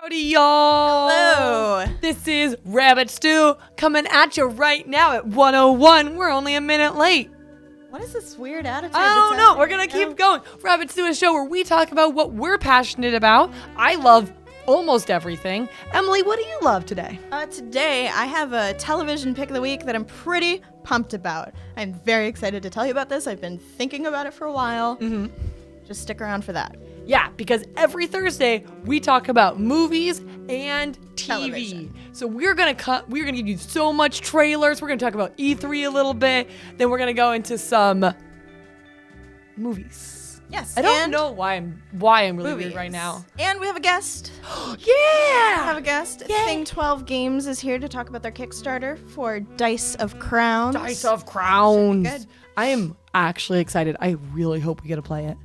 Howdy, y'all. Hello. This is Rabbit Stew coming at you right now at 1:01. We're only a minute late. What is this weird attitude? I don't know. We're going to keep going. Rabbit Stew is a show where we talk about what we're passionate about. I love almost everything. Emily, what do you love today? Today, I have a television pick of the week that I'm pretty pumped about. I'm very excited to tell you about this. I've been thinking about it for a while. Mm-hmm. Just stick around for that. Yeah, because every Thursday we talk about movies and TV. Television. So we're gonna give you so much trailers. We're gonna talk about E3 a little bit. Then we're gonna go into some movies. Yes. I don't know why I'm really movies. weird right now. And we have a guest. Yeah. We have a guest. Yay. Thing 12 Games is here to talk about their Kickstarter for Dice of Crowns. Dice of Crowns. Good. I am actually excited. I really hope we get to play it.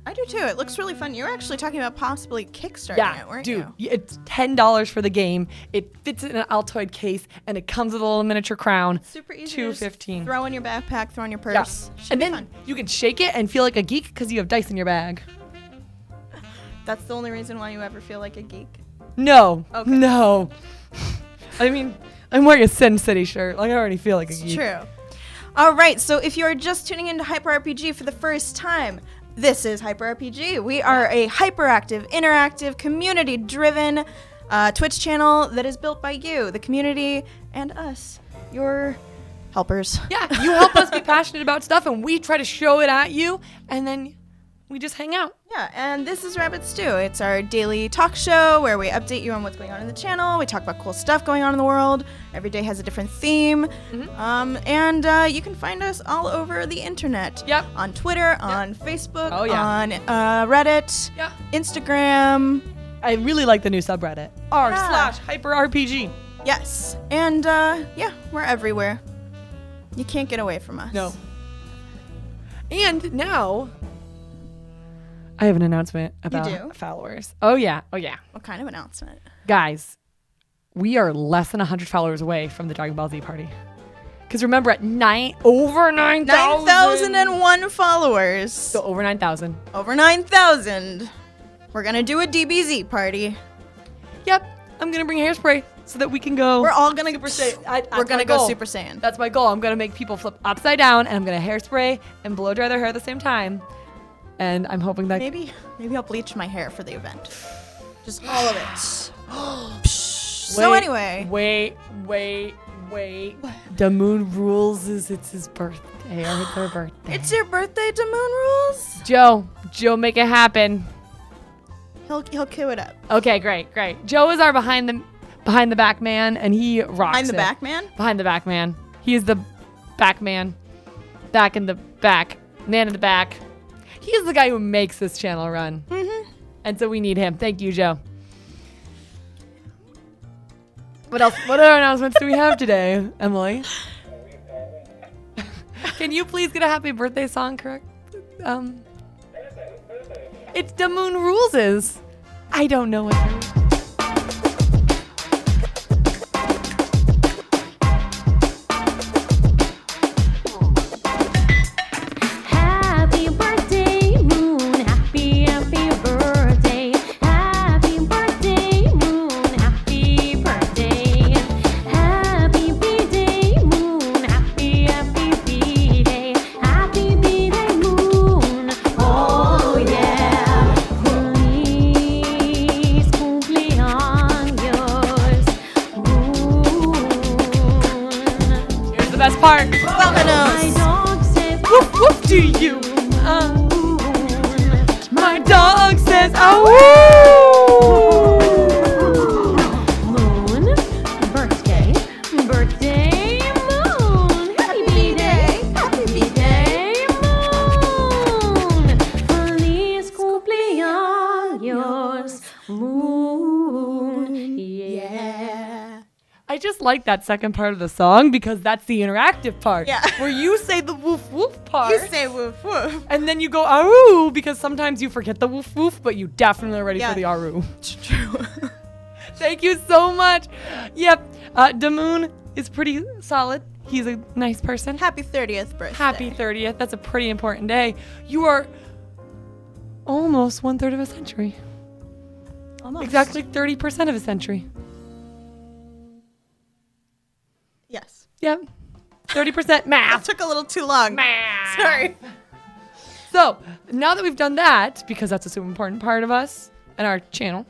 I do too. It looks really fun. You were actually talking about possibly kickstarting it, weren't you? It's $10 for the game. It fits in an Altoid case, and it comes with a little miniature crown. Super easy. to just $2.15. Throw in your backpack, throw in your purse. Yeah. Should And be then fun. you can shake it and feel like a geek because you have dice in your bag. That's the only reason why you ever feel like a geek. No. Okay. No. I mean, I'm wearing a Sin City shirt. Like, I already feel like a geek. It's true. All right, so if you're just tuning into Hyper RPG for the first time, this is Hyper RPG. We are a hyperactive, interactive, community-driven Twitch channel that is built by you, the community, and us, your helpers. Yeah, you help us be passionate about stuff, and we try to show it at you, and then we just hang out. Yeah, and this is Rabbit Stew. It's our daily talk show where we update you on what's going on in the channel. We talk about cool stuff going on in the world. Every day has a different theme. Mm-hmm. And you can find us all over the internet. Yep. On Twitter, on Facebook, Oh, yeah. on Reddit, Yep. Instagram. I really like the new subreddit. r/hyperrpg. Yes. And yeah, we're everywhere. You can't get away from us. No. And now I have an announcement about do? followers. Oh yeah. What kind of announcement? Guys, we are less than 100 followers away from the Dragon Ball Z party. Because remember, at over 9,000. 9,001 followers. So over 9,000. Over 9,000. We're going to do a DBZ party. Yep. I'm going to bring hairspray so that we can go. We're all going to We're going to go Super Saiyan. That's my goal. I'm going to make people flip upside down, and I'm going to hairspray and blow dry their hair at the same time. And I'm hoping that Maybe I'll bleach my hair for the event. Just all of it. So anyway. Wait. The moon rules it's his birthday or it's her birthday. It's your birthday to Moon Rules? Joe, make it happen. He'll cue it up. Okay, great. Joe is our behind the back man, and he rocks Behind the it. back man? Behind the back man. He is the back man. Back in the back. Man in the back. He's the guy who makes this channel run. Mm-hmm. And so we need him. Thank you, Joe. What else? What other announcements do we have today, Emily? Can you please get a happy birthday song correct? It's the Moon Rules. I don't know what they're. Best part. Vámonos. Woof woof to you. My dog says ow. Moon, birthday, moon. Happy B-Day, moon. Feliz cumpleaños, moon. Yeah. I just like that second part of the song because that's the interactive part. Yeah. Where you say the woof woof part. You say woof woof. And then you go aroo because sometimes you forget the woof woof, but you definitely are ready for the aroo. It's true. Thank you so much. Yep. Damoon is pretty solid. He's a nice person. Happy 30th birthday. Happy 30th. That's a pretty important day. You are almost 1/3 of a century. Almost. Exactly 30% of a century. Yes. Yep. 30% That math. took a little too long. Math. Sorry. So now that we've done that, because that's a super important part of us and our channel,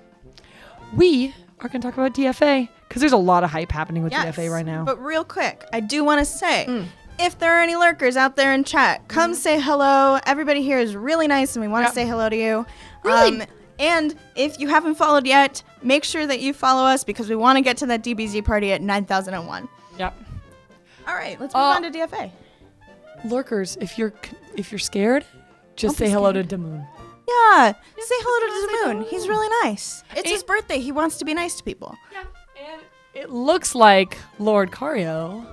we are going to talk about DFA because there's a lot of hype happening with DFA right now. But real quick, I do want to say, if there are any lurkers out there in chat, come say hello. Everybody here is really nice, and we want to say hello to you. Really? And if you haven't followed yet, make sure that you follow us because we want to get to that DBZ party at 9001. Yep. All right, let's move on to DFA. Lurkers, if you're scared, just Don't be say hello to scared. Damoon. Yeah, say hello to say Damoon. hello. He's really nice. It's his birthday. He wants to be nice to people. Yeah. And it looks like Lord Cario.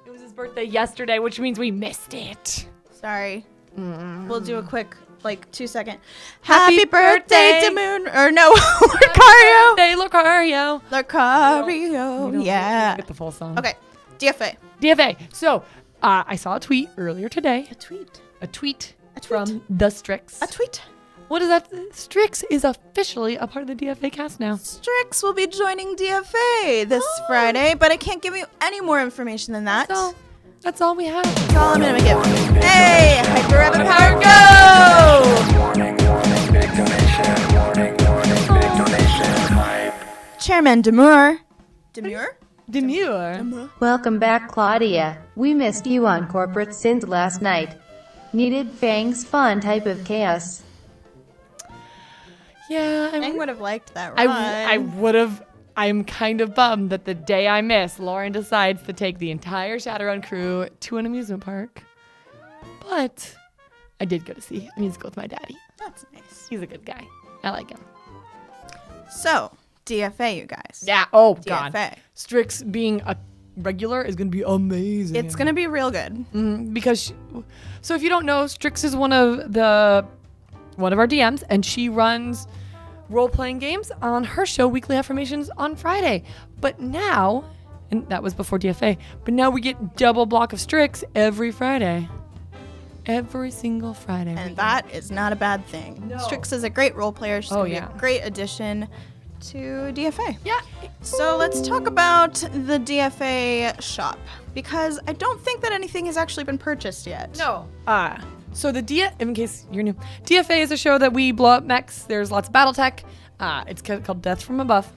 It was his birthday yesterday, which means we missed it. Sorry. We'll do a quick, 2-second. Happy Happy birthday, birthday. Damoon. Or no, Lucario. Hey, Lucario. Lucario. We don't Yeah. get the full song. Okay, DFA. DFA. So, I saw a tweet earlier today. A tweet. A tweet A tweet. from the Strix. A tweet. What is that? Strix is officially a part of the DFA cast now. Strix will be joining DFA this Friday, but I can't give you any more information than that. So, that's all we have. That's all I'm gonna give. Hey, Hyper Rabbit Power, go! Chairman Demure. Demure? Demure. Welcome back, Claudia. We missed you on Corporate Synth last night. Needed Fang's fun type of chaos. Yeah, I would have liked that run. I would have. I'm kind of bummed that the day I miss, Lauren decides to take the entire Shadowrun crew to an amusement park. But I did go to see a musical with my daddy. That's nice. He's a good guy. I like him. So, DFA, you guys. Yeah. Oh, God. DFA. Strix being a regular is going to be amazing. It's gonna be real good. Because so if you don't know, Strix is one of our DMs, and she runs role-playing games on her show Weekly Affirmations on Friday. But now, and that was before DFA, but now we get double block of Strix every Friday. Every single Friday. And that is not a bad thing. No. Strix is a great role player. She's Oh, gonna be yeah. a great addition to DFA. Yeah. So let's talk about the DFA shop, because I don't think that anything has actually been purchased yet. No. So in case you're new, DFA is a show that we blow up mechs. There's lots of battle tech. It's called Death from Above.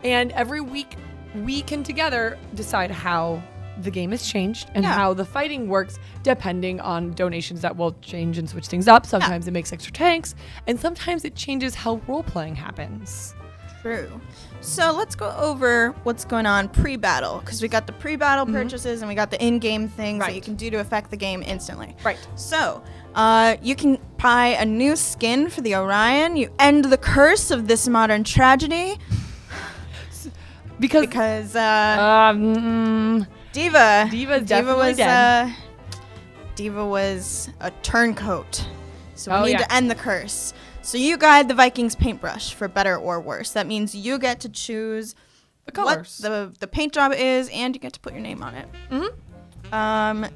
And every week we can together decide how the game has changed and Yeah. how the fighting works depending on donations that will change and switch things up. Sometimes it makes extra tanks, and sometimes it changes how role-playing happens. True. So let's go over what's going on pre-battle, because we got the pre-battle purchases and we got the in-game things that Right. you can do to affect the game instantly. Right. So, you can buy a new skin for the Orion. You end the curse of this modern tragedy Because because Diva's Diva definitely was dead. Diva was a turncoat. So we Oh, need yeah. to end the curse. So you guide the Vikings paintbrush for better or worse. That means you get to choose the colors. what the paint job is, and you get to put your name on it.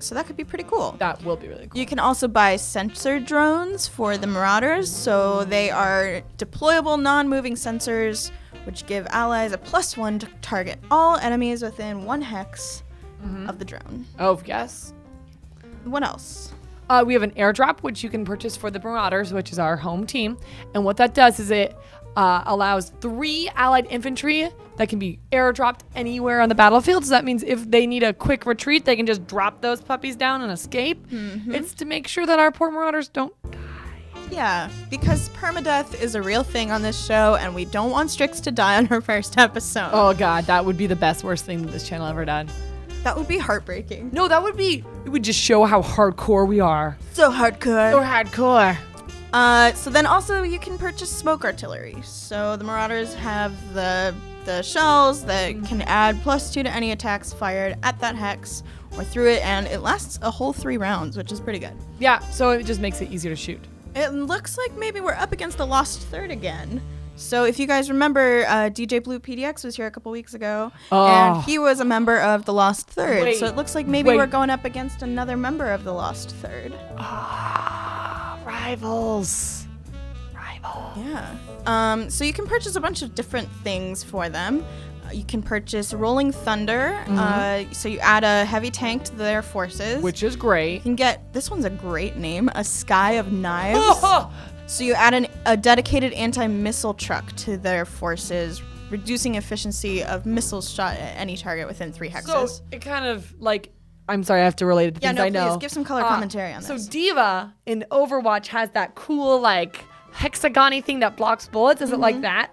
So that could be pretty cool. That will be really cool. You can also buy sensor drones for the Marauders. So they are deployable non-moving sensors, which give allies a +1 to target all enemies within 1 hex of the drone. Oh, yes. What else? We have an airdrop, which you can purchase for the Marauders, which is our home team. And what that does is it allows 3 allied infantry that can be airdropped anywhere on the battlefield. So that means if they need a quick retreat, they can just drop those puppies down and escape. It's to make sure that our poor Marauders don't die. Yeah, because permadeath is a real thing on this show, and we don't want Strix to die on her first episode. Oh, God, that would be the best, worst thing that this channel ever done. That would be heartbreaking. No, it would just show how hardcore we are. So hardcore. So hardcore. So then also you can purchase smoke artillery. So the Marauders have the shells that can add +2 to any attacks fired at that hex or through it, and it lasts a whole 3 rounds, which is pretty good. Yeah, so it just makes it easier to shoot. It looks like maybe we're up against the Lost Third again. So if you guys remember, DJ Blue PDX was here a couple weeks ago, and he was a member of the Lost Third. Wait, so it looks like maybe wait. we're going up against another member of the Lost Third. Rivals. incredible. Yeah. So you can purchase a bunch of different things for them. You can purchase Rolling Thunder. So you add a heavy tank to their forces. Which is great. You can get, this one's a great name, a Sky of Knives. So you add a dedicated anti-missile truck to their forces, reducing efficiency of missiles shot at any target within 3 hexes. So it kind of like, I'm sorry, I have to relate it to things I know. Please give some color commentary on So this. Diva in Overwatch has that cool like hexagon-y thing that blocks bullets. Is it like that?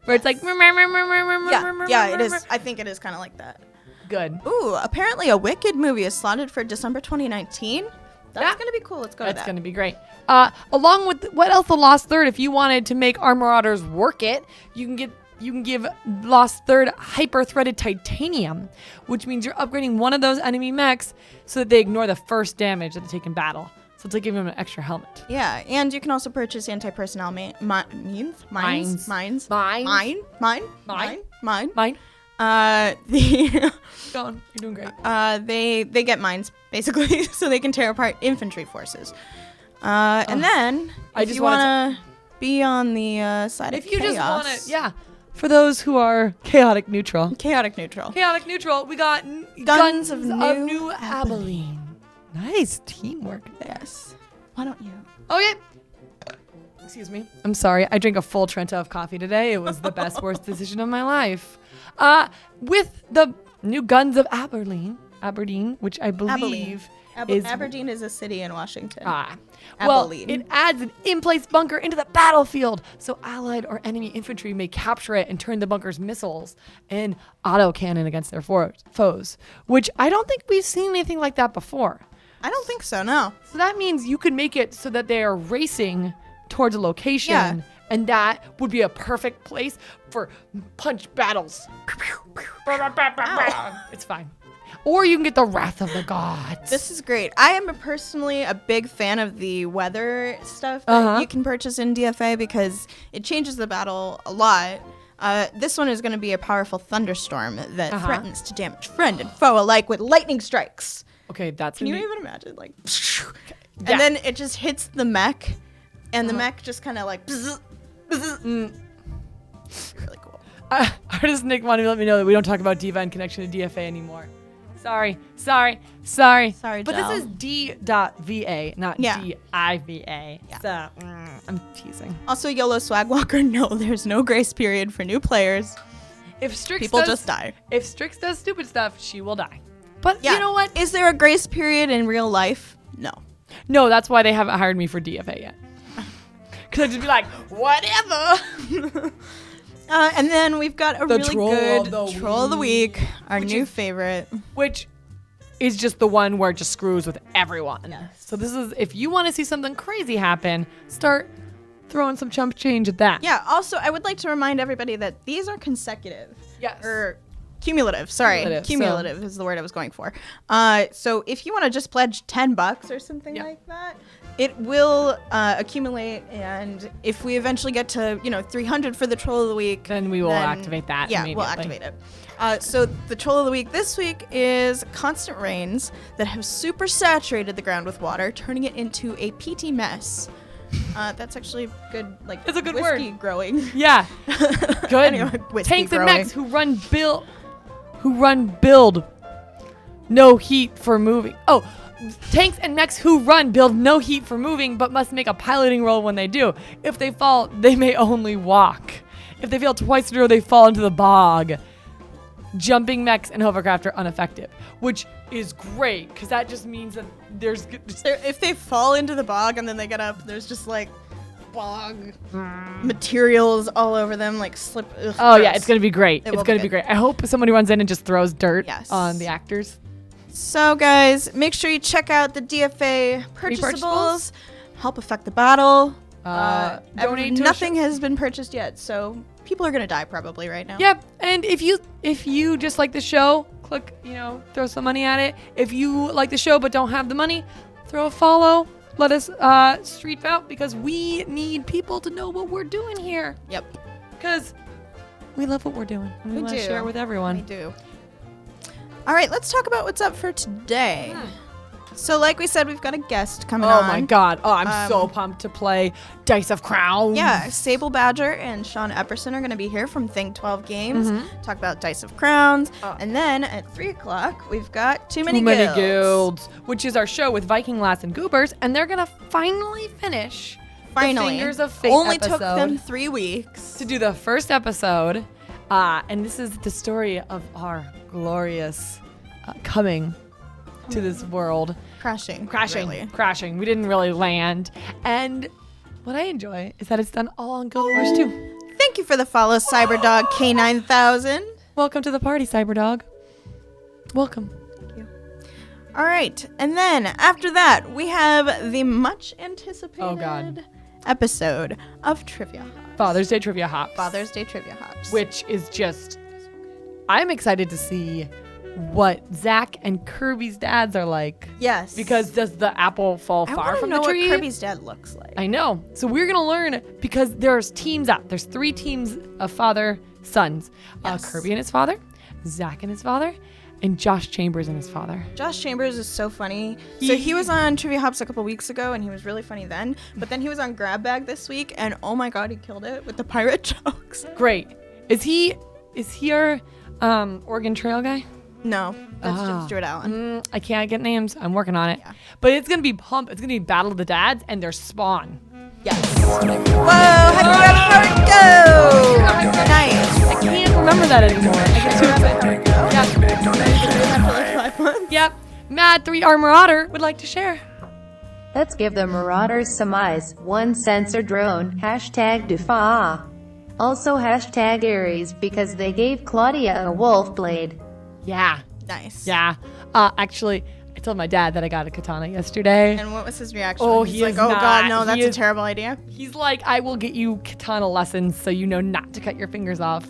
Where it's like, Yeah, it is. I think it is kind of like that. Good. Ooh, apparently a Wicked movie is slotted for December 2019. That's going to be cool. Let's go to that. That's going to be great. Along with what else? The Lost Third. If you wanted to make our Marauders work it, you can give Lost Third hyper-threaded titanium, which means you're upgrading one of those enemy mechs so that they ignore the first damage that they take in battle. So it's like giving them an extra helmet. Yeah, and you can also purchase anti-personnel mines. Go on. You're doing great. They get mines basically, so they can tear apart infantry forces. And then I if just you want to be on the side of If you chaos, just want to, yeah. For those who are chaotic neutral, we got Guns of New New Abilene. Nice teamwork there. Yes. Why don't you? Okay. Excuse me. I'm sorry. I drank a full Trenta of coffee today. It was the best, worst decision of my life. With the new Guns of Aberdeen, which I believe is Aberdeen is a city in Washington. Well, Abilene. it adds an in-place bunker into the battlefield, so allied or enemy infantry may capture it and turn the bunker's missiles and autocannon against their foes, which I don't think we've seen anything like that before. I don't think so, no. So that means you could make it so that they are racing towards a location, and that would be a perfect place for punch battles. It's fine. Or you can get the Wrath of the Gods. This is great. I am personally a big fan of the weather stuff that you can purchase in DFA because it changes the battle a lot. This one is going to be a powerful thunderstorm that threatens to damage friend and foe alike with lightning strikes. Okay, that's Can you even imagine? Like, and then it just hits the mech, and the mech just kind of like. Really cool. Artist Nick wanted to let me know that we don't talk about Diva in connection to DFA anymore. Sorry. Sorry, But Jel. this is D.VA, not D.I.V.A. Yeah. So, I'm teasing. Also, YOLO Swagwalker, no, there's no grace period for new players. If Strix People just die. If Strix does stupid stuff, she will die. But you know what? Is there a grace period in real life? No. No, that's why they haven't hired me for DFA yet. Because I'd just be like, whatever. And then we've got a The really Troll good of the Troll of the Week, our Which new is- favorite. Which is just the one where it just screws with everyone. So this is, if you want to see something crazy happen, start throwing some chump change at that. Yeah, also, I would like to remind everybody that these are consecutive. Yes. Or cumulative, sorry. Cumulative, Is the word I was going for. So if you want to just pledge $10 or something like that, it will accumulate, and if we eventually get to 300 for the Troll of the Week, Then we will activate that Yeah, immediately. we'll activate it. So the Troll of the Week this week is constant rains that have super saturated the ground with water, turning it into a peaty mess. That's actually good, like It's a good whiskey word. growing. Yeah. Good. Anyway, whiskey Tanks and growing. mechs who run build no heat for moving. Oh, tanks and mechs who run build no heat for moving, but must make a piloting roll when they do. If they fall, they may only walk. If they fail twice in a row, they fall into the bog. Jumping mechs and hovercraft are ineffective, which is great because that just means that there's If they fall into the bog and then they get up, there's just like bog materials all over them, like slip. Ugh, Oh yeah, gross. it's gonna be great. It will It's gonna be be good. great. I hope somebody runs in and just throws dirt Yes. on the actors. So guys, make sure you check out the DFA purchasables. Help affect the battle. Donate to a nothing has been purchased yet, so people are gonna die probably right now. Yep. And if you just like the show, click, throw some money at it. If you like the show but don't have the money, throw a follow. Let us street out because we need people to know what we're doing here. Yep. Because we love what we're doing. And we want to do. share it with everyone. We do. All right, let's talk about what's up for today. So like we said, we've got a guest coming Oh on. my god. Oh, I'm so pumped to play Dice of Crowns. Yeah, Sable Badger and Sean Epperson are going to be here from Think 12 Games. Talk about Dice of Crowns. And then at 3 o'clock, we've got Too Many Guilds. Which is our show with Viking Lass and Goobers, and they're gonna finally finish Finally. the Fingers of Fate Only episode took them 3 weeks. to do the first episode. And this is the story of our glorious coming to this world. Crashing. Really. Crashing. We didn't really land. And what I enjoy is that it's done all on Guild Wars 2. Thank you for the follow, Cyberdog K9000. Welcome to the party, Cyberdog. Welcome. All right, and then after that, we have the much anticipated Oh, God. episode of Trivia Hops. Father's Day Trivia Hops. Father's Day Trivia Hops. Which is just, I'm excited to see what Zach and Kirby's dads are like. Yes. Because does the apple fall I far want to from know the tree? what Kirby's dad looks like. I know. So we're going to learn because there's teams out. There's 3 teams of father sons. Yes. Kirby and his father, Zach and his father, and Josh Chambers and his father. Josh Chambers is so funny. So he was on Trivia Hops a couple weeks ago, and he was really funny then. But then he was on Grab Bag this week, and oh my god, he killed it with the pirate jokes. Great. Is he our Oregon Trail guy? No, that's Jim Stewart Allen. I can't get names. I'm working on it. Yeah. But it's going to be pump. It's going to be Battle of the Dads and their spawn. Yes. Whoa, Hyper Go! Nice. I can't remember that anymore. I get too excited. Yep. Mad 3 R Marauder would like to share. Let's give the Marauders some eyes. 1 sensor drone. #Dufa. Also Aries because they gave Claudia a wolf blade. Yeah. Nice. Yeah. Actually, I told my dad that I got a katana yesterday. And what was his reaction? Oh, He's he like, is oh not- god, no, he that's is- a terrible idea. He's like, I will get you katana lessons so you know not to cut your fingers off.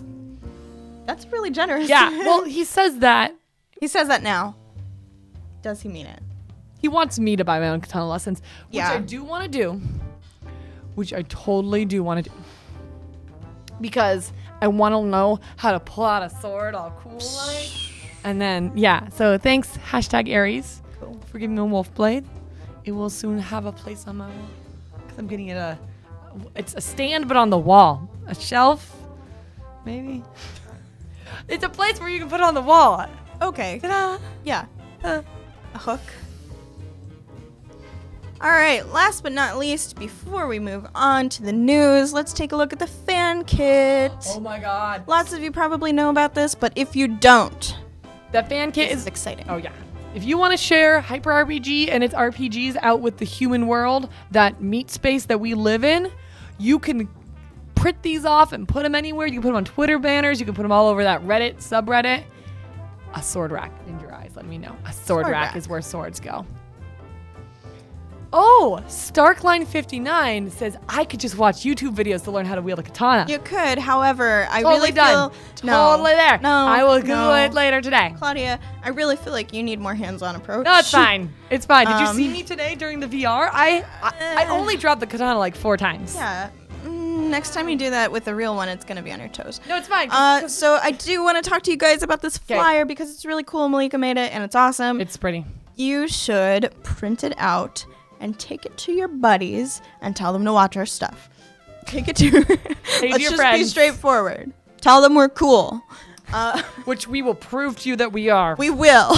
That's really generous. Yeah. Well, he says that. he says that now. Does he mean it? He wants me to buy my own katana lessons, which Yeah. I do want to do. Which I totally do want to do. Because I want to know how to pull out a sword all cool like. And then, yeah. So thanks, #Aries, for giving me a wolf blade. It will soon have a place on my wall. Because I'm getting it it's a stand, but on the wall. A shelf, maybe. It's a place where you can put it on the wall. Okay. Ta-da. Yeah. A hook. All right, last but not least, before we move on to the news, let's take a look at the fan kit. Oh my god. Lots of you probably know about this, but if you don't, That fan kit this is is exciting. Oh yeah. If you want to share Hyper RPG and its RPGs out with the human world, that meat space that we live in, you can print these off and put them anywhere. You can put them on Twitter banners. You can put them all over that Reddit subreddit. A sword rack in your eyes. Let me know. A sword rack is where swords go. Oh, Starkline59 says I could just watch YouTube videos to learn how to wield a katana. You could, however, I Totally really done. feel Totally there. No, I will Google no. it later today. Claudia, I really feel like you need more hands-on approach. No, it's fine. It's fine. Did you Um, see me today during the VR? I only dropped the katana like 4 times. Yeah. Next time you do that with the real one, it's gonna be on your toes. No, it's fine. So I do want to talk to you guys about this flyer because it's really cool. Malika made it and it's awesome. It's pretty. You should print it out and take it to your buddies and tell them to watch our stuff. Take it to to let's your just be friends. straightforward. Tell them we're cool. Which we will prove to you that we are. We will.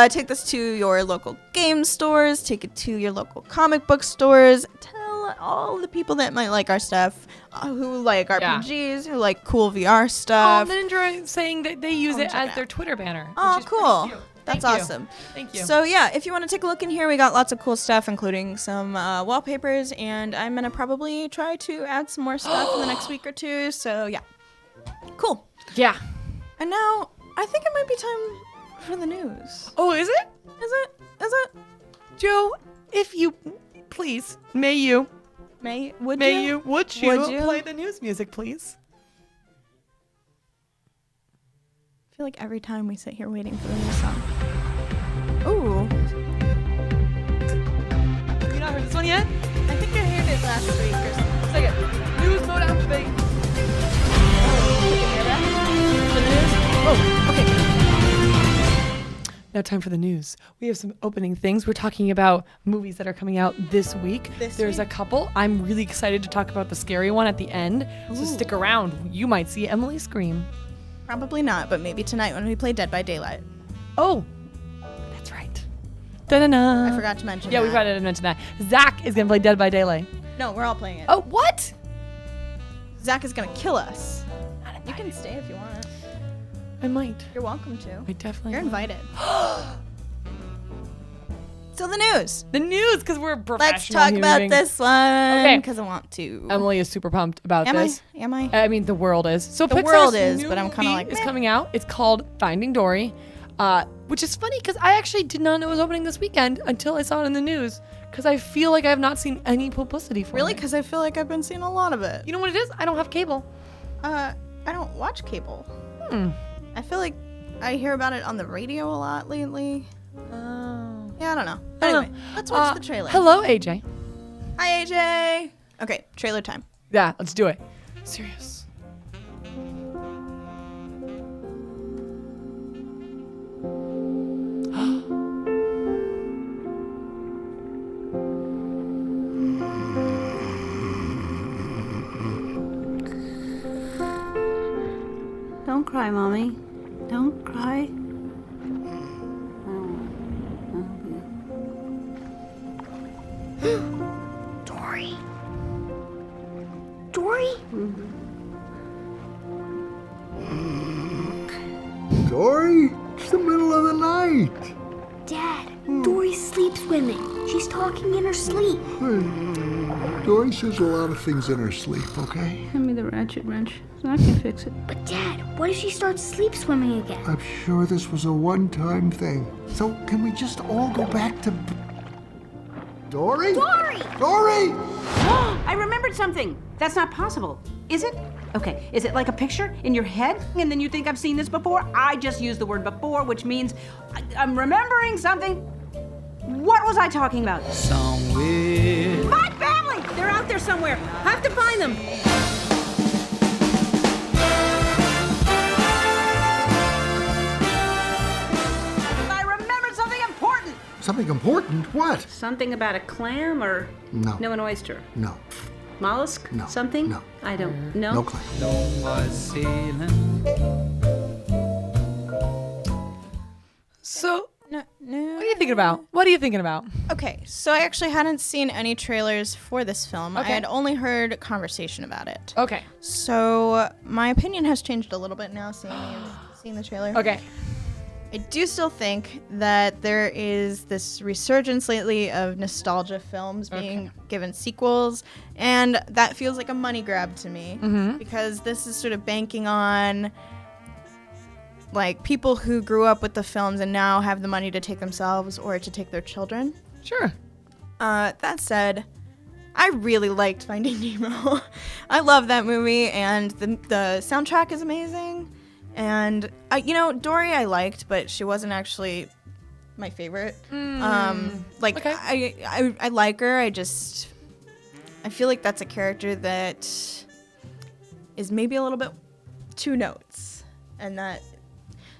Take this to your local game stores. Take it to your local comic book stores. Tell all the people that might like our stuff, who like RPGs, who like cool VR stuff. Ninja saying that they use it check as it their out. Twitter banner. Oh, which is pretty cool. cute. That's Thank you. awesome. Thank you. So yeah, if you want to take a look in here, we got lots of cool stuff, including some wallpapers, and I'm gonna probably try to add some more stuff in the next week or two. So yeah, cool. Yeah. And now I think it might be time for the news. Oh, is it? Is it? Is it? Joe, if you please, may you Would you play the news music, please? I feel like every time we sit here waiting for the new song. Ooh. Have you not heard this one yet? I think I heard it last week or something. Second. News mode activate. Oh, okay. Now time for the news. We have some opening things. We're talking about movies that are coming out this week. There's a couple. I'm really excited to talk about the scary one at the end. So stick around. You might see Emily scream. Probably not, but maybe tonight when we play Dead by Daylight. Oh, that's right. Da-da-da. I forgot to mention Yeah, that. we forgot to mention that. Zach is going to play Dead by Daylight. No, we're all playing it. Oh, what? Zach is going to kill us. You can stay if you want. I might. You're welcome to. I definitely You're will. invited. So the news. The news, because we're professional Let's talk human about beings. this one Okay. because I want to. Emily is super pumped about Am this. I? Am I? I mean, the world is. So The Pixar's world is, new but I'm kinda movie like, is meh. coming out. It's called Finding Dory, which is funny because I actually did not know it was opening this weekend until I saw it in the news. Because I feel like I have not seen any publicity for Really? it. Because I feel like I've been seeing a lot of it. You know what it is? I don't have cable. I don't watch cable. Hmm. I feel like I hear about it on the radio a lot lately. Oh. Yeah, I don't know. Anyway, let's watch the trailer. Hello, AJ. Hi, AJ. Okay, trailer time. Yeah, let's do it. Serious. Don't cry, Mommy. Don't cry. Dory? Dory? Dory? It's the middle of the night. Dad, Dory's sleep swimming. She's talking in her sleep. Dory says a lot of things in her sleep, okay? Hand me the ratchet wrench so I can fix it. But Dad, what if she starts sleep swimming again? I'm sure this was a one-time thing. So can we just all go back to... Dory? Dory! Dory! I remembered something. That's not possible. Is it? Okay, is it like a picture in your head and then you think I've seen this before? I just used the word before, which means I'm remembering something. What was I talking about? Somewhere. My family! They're out there somewhere. I have to find them. I remembered something important. Something important? What? Something about a clam or No. an oyster. No. Mollusk? No. Something? No. I don't know. No claim. Long was sailing. So, No. what are you thinking about? What are you thinking about? Okay, so I actually hadn't seen any trailers for this film. Okay. I had only heard conversation about it. Okay. So my opinion has changed a little bit now seeing the trailer. Okay. I do still think that there is this resurgence lately of nostalgia films being given sequels, and that feels like a money grab to me because this is sort of banking on like people who grew up with the films and now have the money to take themselves or to take their children. Sure. That said, I really liked Finding Nemo. I love that movie, and the soundtrack is amazing. And Dory I liked, but she wasn't actually my favorite. Okay. I like her. I feel like that's a character that is maybe a little bit two notes, and that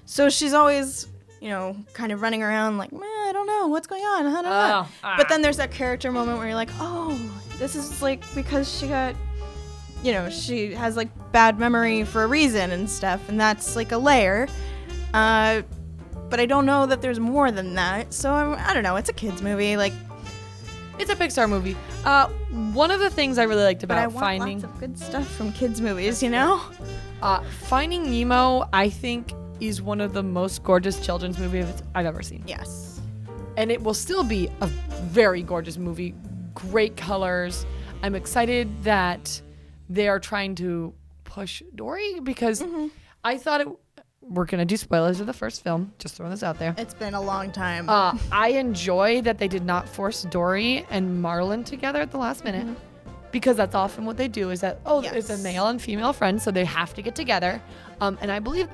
so she's always kind of running around like, I don't know what's going on. I don't know. But then there's that character moment where you're like, oh, this is like because she got. She has like bad memory for a reason and stuff, and that's like a layer. But I don't know that there's more than that. So I don't know. It's a kids movie, like. It's a Pixar movie. One of the things I really liked But I about want Finding lots of good stuff from kids movies, Finding Nemo, I think, is one of the most gorgeous children's movies I've ever seen. Yes. And it will still be a very gorgeous movie. Great colors. I'm excited that they are trying to push Dory because I thought we're going to do spoilers of the first film. Just throwing this out there. It's been a long time. I enjoy that they did not force Dory and Marlin together at the last minute because that's often what they do is that, it's a male and female friend, so they have to get together. And I believe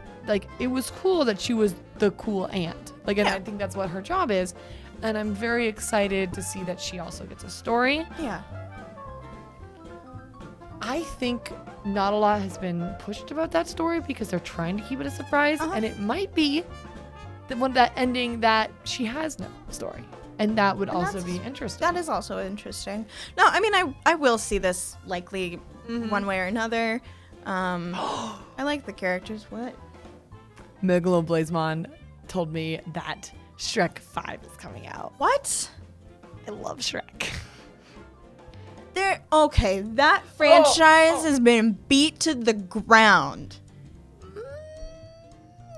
it was cool that she was the cool aunt. And I think that's what her job is. And I'm very excited to see that she also gets a story. Yeah. I think not a lot has been pushed about that story because they're trying to keep it a surprise, and it might be that ending that she has no story. And that would also be interesting. That is also interesting. No, I mean, I will see this likely one way or another. I like the characters. What? Megalo Blazemon told me that Shrek 5 is coming out. What? I love Shrek. Okay, that franchise has been beat to the ground.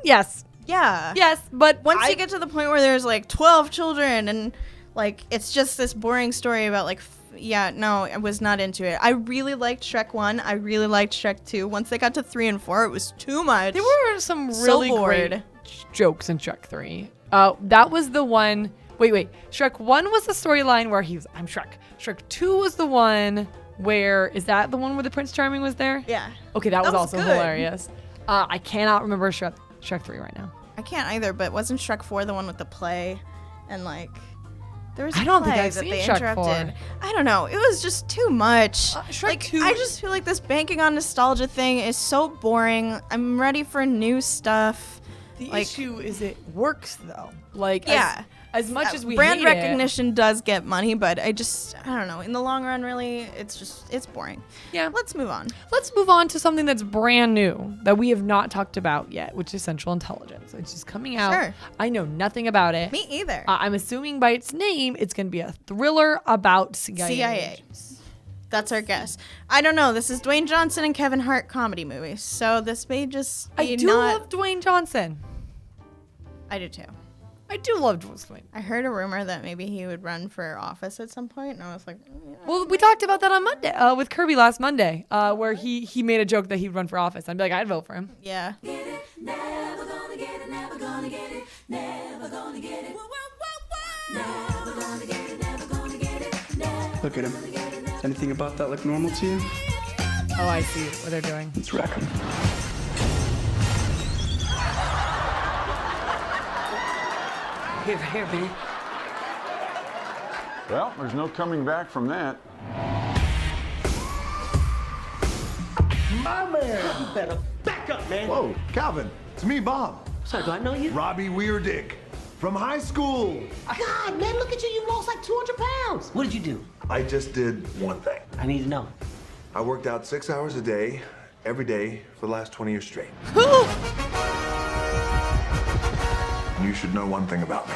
Yes. Yeah. Yes, but Once you get to the point where there's like 12 children and like it's just this boring story about like no, I was not into it. I really liked Shrek 1. I really liked Shrek 2. Once they got to 3 and 4, it was too much. There were some really So great bored. jokes in Shrek 3. That was the one. Wait. Shrek 1 was the storyline where I'm Shrek. Shrek 2 was the one where, is that the one where the Prince Charming was there? Yeah. Okay, that was also good. hilarious. I cannot remember Shrek 3 right now. I can't either, but wasn't Shrek 4 the one with the play? And like, there was a I don't think play I've that seen they Shrek interrupted. 4. I don't know. It was just too much. Shrek like, 2 I just feel like this banking on nostalgia thing is so boring. I'm ready for new stuff. The Like- issue is it works though. Like Yeah. as much as we brand hate recognition does get money, but I don't know. In the long run, really, it's boring. Yeah. Let's move on. Let's move on to something that's brand new that we have not talked about yet, which is Central Intelligence. It's just coming out. Sure. I know nothing about it. Me either. I'm assuming by its name, it's going to be a thriller about CIA. agents. That's our guess. I don't know. This is Dwayne Johnson and Kevin Hart comedy movie, so this may just be I do love Dwayne Johnson. I do too. I do love Dwayne. I heard a rumor that maybe he would run for office at some point, and I was like, Well, we talked about that on Monday with Kirby last Monday, where he made a joke that he'd run for office. I'd be like, I'd vote for him. yeah. Look at him. Does anything about that look normal to you? Oh, I see what they're doing. Let's wreck him. Here, man. Well, there's no coming back from that. My man! You better back up, man. Whoa, Calvin, it's me, Bob. Sorry, do I know you? Robbie Weirdick from high school. God, man, look at you. You lost like 200 pounds. What did you do? I just did one thing. I need to know. I worked out 6 hours a day, every day, for the last 20 years straight. You should know one thing about me.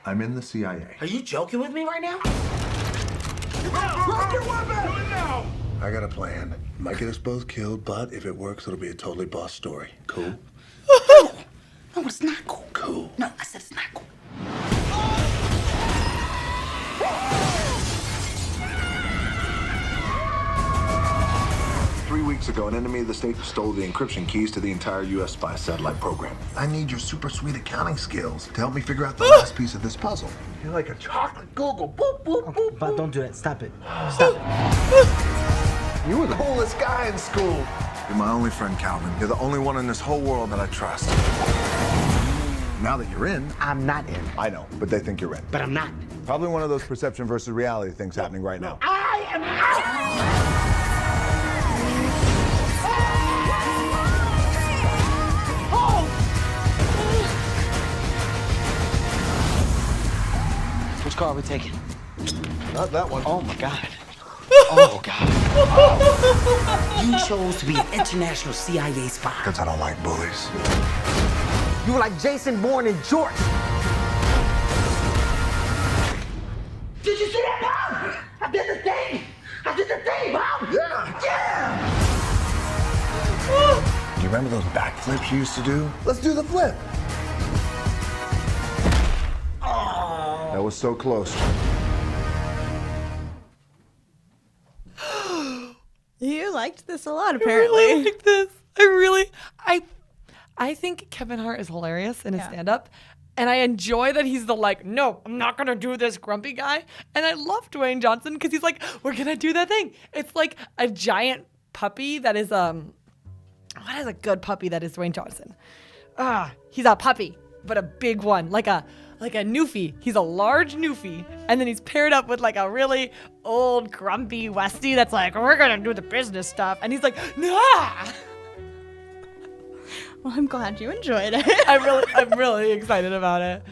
I'm in the CIA. Are you joking with me right now? Drop your weapon! Do it now! I got a plan. Might get us both killed, but if it works, it'll be a totally boss story. Cool? No, it's not cool. Cool. No, I said it's not cool. 3 weeks ago, an enemy of the state stole the encryption keys to the entire U.S. spy satellite program. I need your super sweet accounting skills to help me figure out the last piece of this puzzle. You're like a chocolate Google. Boop, boop, boop. But don't do it. Stop it. Stop it. You were the coolest guy in school. You're my only friend, Calvin. You're the only one in this whole world that I trust. Now that you're in, I'm not in. I know, but they think you're in. But I'm not. Probably one of those perception versus reality things happening right now. I am out! Which car are we taking? Not that one. Oh my God. Oh God. You chose to be an international CIA spy. Because I don't like bullies. You were like Jason Bourne in Jordan. Did you see that, Bob? I did the thing. I did the thing, Bob. Yeah. Yeah. Do you remember those backflips you used to do? Let's do the flip. Oh. That was so close. You liked this a lot, I apparently. really like this. I think Kevin Hart is hilarious in his stand-up. And I enjoy that he's the like, no, I'm not going to do this grumpy guy. And I love Dwayne Johnson because he's like, we're going to do that thing. It's like a giant puppy that is, what is a good puppy that is Dwayne Johnson? He's a puppy, but a big one, like a Newfie. He's a large Newfie. And then he's paired up with like a really old grumpy Westie that's like, we're going to do the business stuff. And he's like, nah. Well, I'm glad you enjoyed it. I'm really excited about it.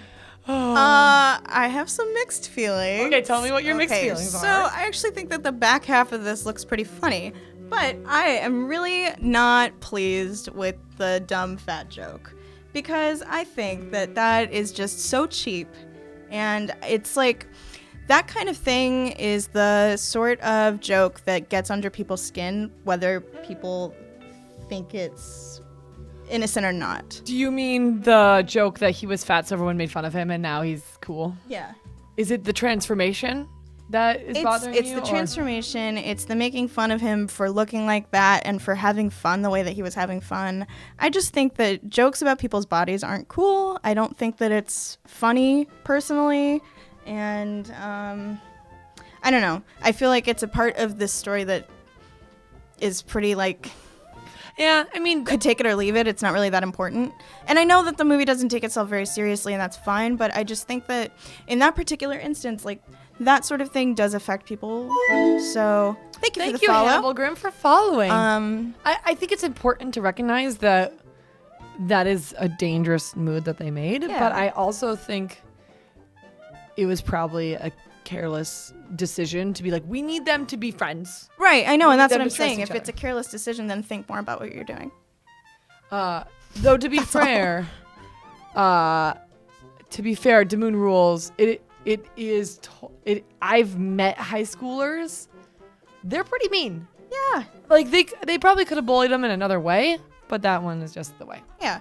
I have some mixed feelings. Okay, tell me what your mixed feelings so are. I actually think that the back half of this looks pretty funny, but I am really not pleased with the dumb fat joke because I think that that is just so cheap, and it's like that kind of thing is the sort of joke that gets under people's skin, whether people think it's innocent or not. Do you mean the joke that he was fat so everyone made fun of him and now he's cool? Yeah. Is it the transformation that is bothering you? It's the transformation. It's the making fun of him for looking like that and for having fun the way that he was having fun. I just think that jokes about people's bodies aren't cool. I don't think that it's funny, personally. And I don't know. I feel like it's a part of this story that is pretty, like... Yeah, I mean... Could take it or leave it. It's not really that important. And I know that the movie doesn't take itself very seriously, and that's fine, but I just think that in that particular instance, like, that sort of thing does affect people. So, thank you for the follow. Hannibal Grimm, for following. I think it's important to recognize that that is a dangerous mood that they made, but I also think it was probably a careless decision to be like, we need them to be friends. Right, I know, and that's what I'm to trust saying. each If it's a careless decision, then think more about what you're doing. Though to be fair, Damoon rules. I've met high schoolers. They're pretty mean. Yeah. Like they probably could have bullied them in another way, but that one is just the way. Yeah.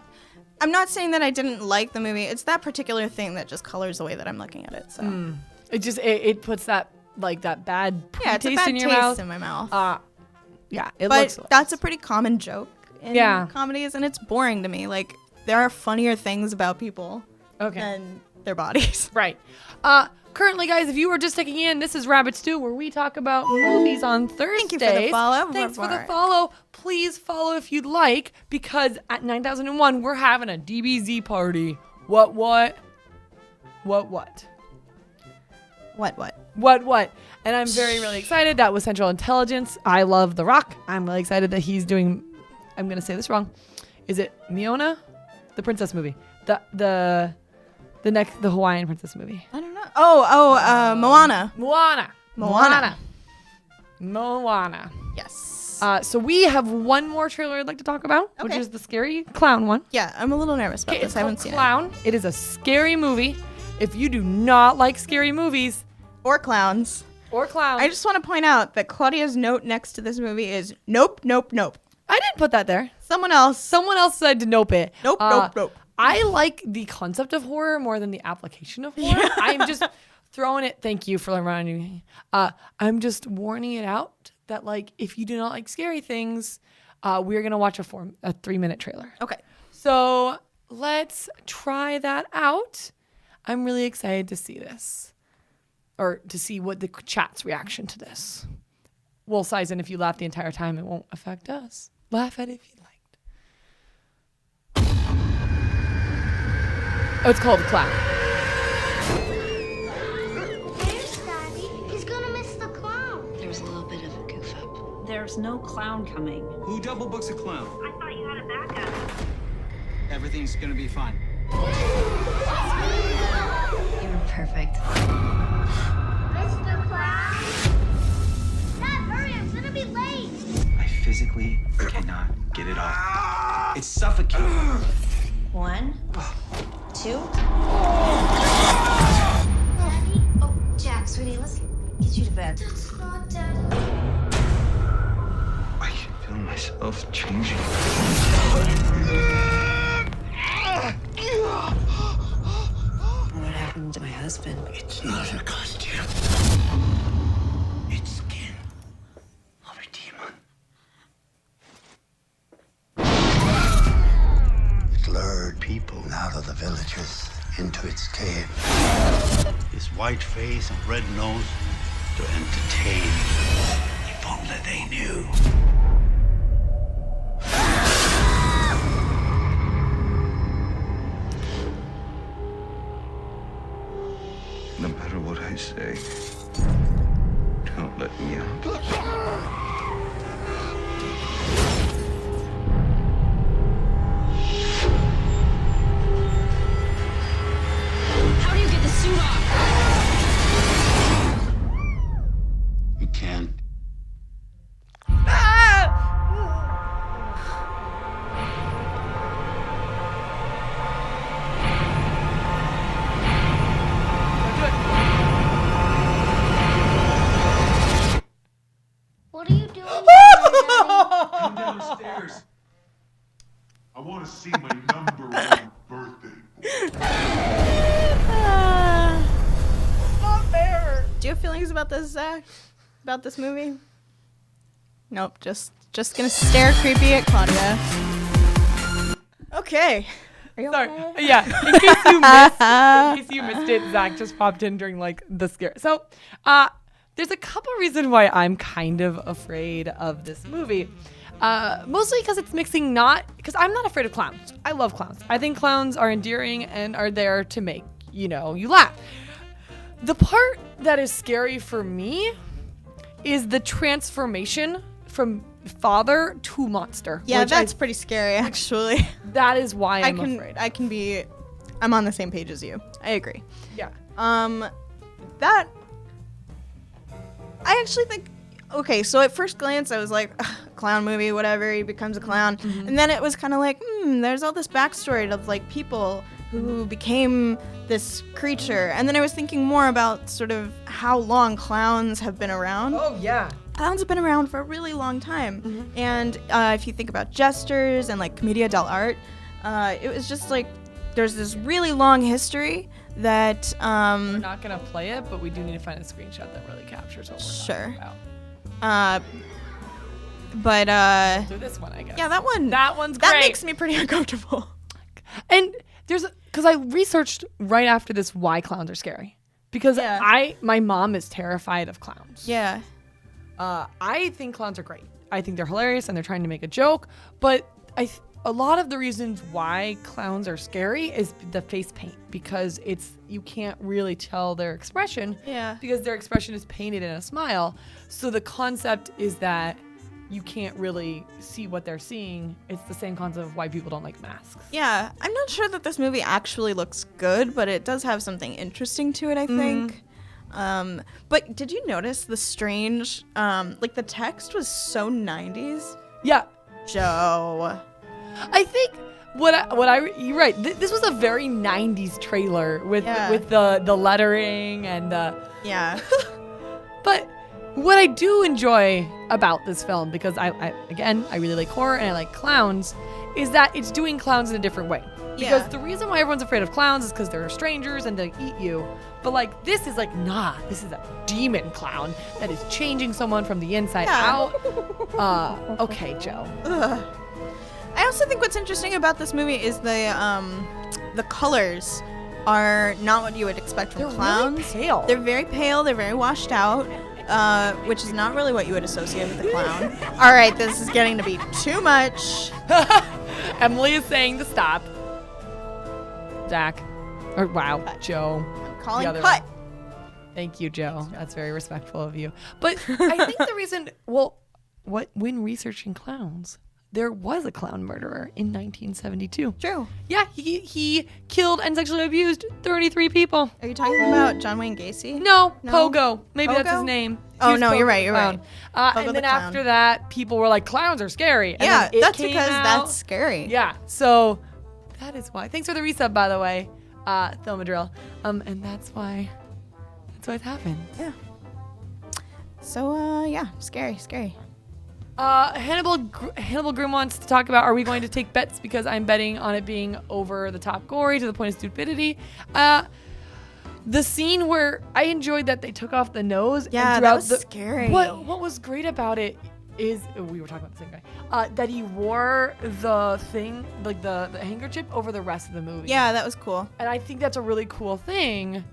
I'm not saying that I didn't like the movie. It's that particular thing that just colors the way that I'm looking at it. So it just it puts that bad it's a taste bad in your taste mouth. in my mouth. Yeah, but that's a pretty common joke in Yeah. comedies, and it's boring to me. Like, there are funnier things about people than their bodies. Right. Currently, guys, if you were just taking in, this is Rabbit Stew, where we talk about movies on Thursdays. Thank you for the follow. Thanks for the follow. Please follow if you'd like, because at 9001, we're having a DBZ party. What? And I'm very, really excited. That was Central Intelligence. I love The Rock. I'm really excited that he's doing, I'm going to say this wrong. Is it Miona? The princess movie. The Hawaiian princess movie. I don't know. Moana. Moana. Yes. So we have one more trailer I'd like to talk about, which is the scary clown one. Yeah, I'm a little nervous about this. I haven't seen Clown. It is a scary movie. If you do not like scary movies or clowns, I just want to point out that Claudia's note next to this movie is nope, nope, nope. I didn't put that there. Someone else said to nope it. Nope, nope. I like the concept of horror more than the application of horror. Yeah. I'm just throwing it. Thank you for reminding me. I'm just warning it out that, like, if you do not like scary things, we're going to watch a 3-minute trailer. Okay. So let's try that out. I'm really excited to see this, or to see what the chat's reaction to this. We'll size in if you laugh the entire time. It won't affect us. Laugh at it if you liked. Oh, it's called Clown. There's Daddy. He's gonna miss the clown. There was a little bit of a goof up. There's no clown coming. Who double books a clown? I thought you had a backup. Everything's gonna be fine. You're perfect. Mr. Clown. Dad, hurry! I'm gonna be late. I physically cannot get it off. It's suffocating. 1, 2. Daddy. Oh, Jack, sweetie, let's get you to bed. That's not Daddy. I can feel myself changing. What happened to my husband? It's not a costume. It's skin of a demon. It lured people out of the villages into its cave. His white face and red nose to entertain if only they knew. No matter what I say, don't let me out. Come downstairs. I want to see my #1 birthday boy. Not fair. Do you have feelings about this, Zach? About this movie? Nope. Just gonna stare creepy at Claudia. Okay. Are you Sorry. okay? Yeah. In case you missed it, Zach just popped in during like the scare. So, there's a couple reasons why I'm kind of afraid of this movie. Mostly because it's mixing because I'm not afraid of clowns. I love clowns. I think clowns are endearing and are there to make, you laugh. The part that is scary for me is the transformation from father to monster. Yeah, that's pretty scary, actually. That is why I'm afraid. I'm on the same page as you. I agree. Yeah. That, I actually think, okay, so at first glance, I was like, clown movie, whatever, he becomes a clown. Mm-hmm. And then it was kind of like, there's all this backstory of like people who became this creature. And then I was thinking more about sort of how long clowns have been around. Oh, yeah. Clowns have been around for a really long time. Mm-hmm. And if you think about jesters and like commedia dell'arte, it was just like, there's this really long history that we're not gonna play it, but we do need to find a screenshot that really captures what we're talking about. But do this one, I guess. yeah, that one's great. That makes me pretty uncomfortable. And because I researched right after this why clowns are scary, because my mom is terrified of clowns. Yeah. I think clowns are great. I think they're hilarious and they're trying to make a joke, but a lot of the reasons why clowns are scary is the face paint, because you can't really tell their expression. Yeah. Because their expression is painted in a smile. So the concept is that you can't really see what they're seeing. It's the same concept of why people don't like masks. Yeah, I'm not sure that this movie actually looks good, but it does have something interesting to it, I think. But did you notice the strange, like the text was so 90s? Yeah. Joe. I think you're right. This was a very 90s trailer with the lettering and yeah. But what I do enjoy about this film, because I really like horror and I like clowns, is that it's doing clowns in a different way. Because the reason why everyone's afraid of clowns is because they're strangers and they eat you. But like this is like, this is a demon clown that is changing someone from the inside out. Okay, Joe. Ugh. I also think what's interesting about this movie is the colors are not what you would expect from clowns. Really pale. They're very pale. They're very washed out, which is not really what you would associate with a clown. All right, this is getting to be too much. Emily is saying to stop. Zach. Or wow, Joe. I'm calling cut. Thank you, Joe. That's very respectful of you. But I think the reason, when researching clowns, there was a clown murderer in 1972. True. Yeah, he killed and sexually abused 33 people. Are you talking about John Wayne Gacy? No, Pogo. Maybe that's his Pogo? name. Oh, no, you're right, you're right. And then after that, people were like, clowns are scary. And yeah, then that's because that's scary. Yeah, so that is why. Thanks for the resub, by the way, Thelmadrill. And that's why it's happened. Yeah. So, scary. Hannibal Grimm wants to talk about, are we going to take bets because I'm betting on it being over the top gory to the point of stupidity. The scene where I enjoyed that they took off the nose. Yeah, and that was scary. What was great about it is, we were talking about the same guy, that he wore the thing, like the handkerchief over the rest of the movie. Yeah, that was cool. And I think that's a really cool thing,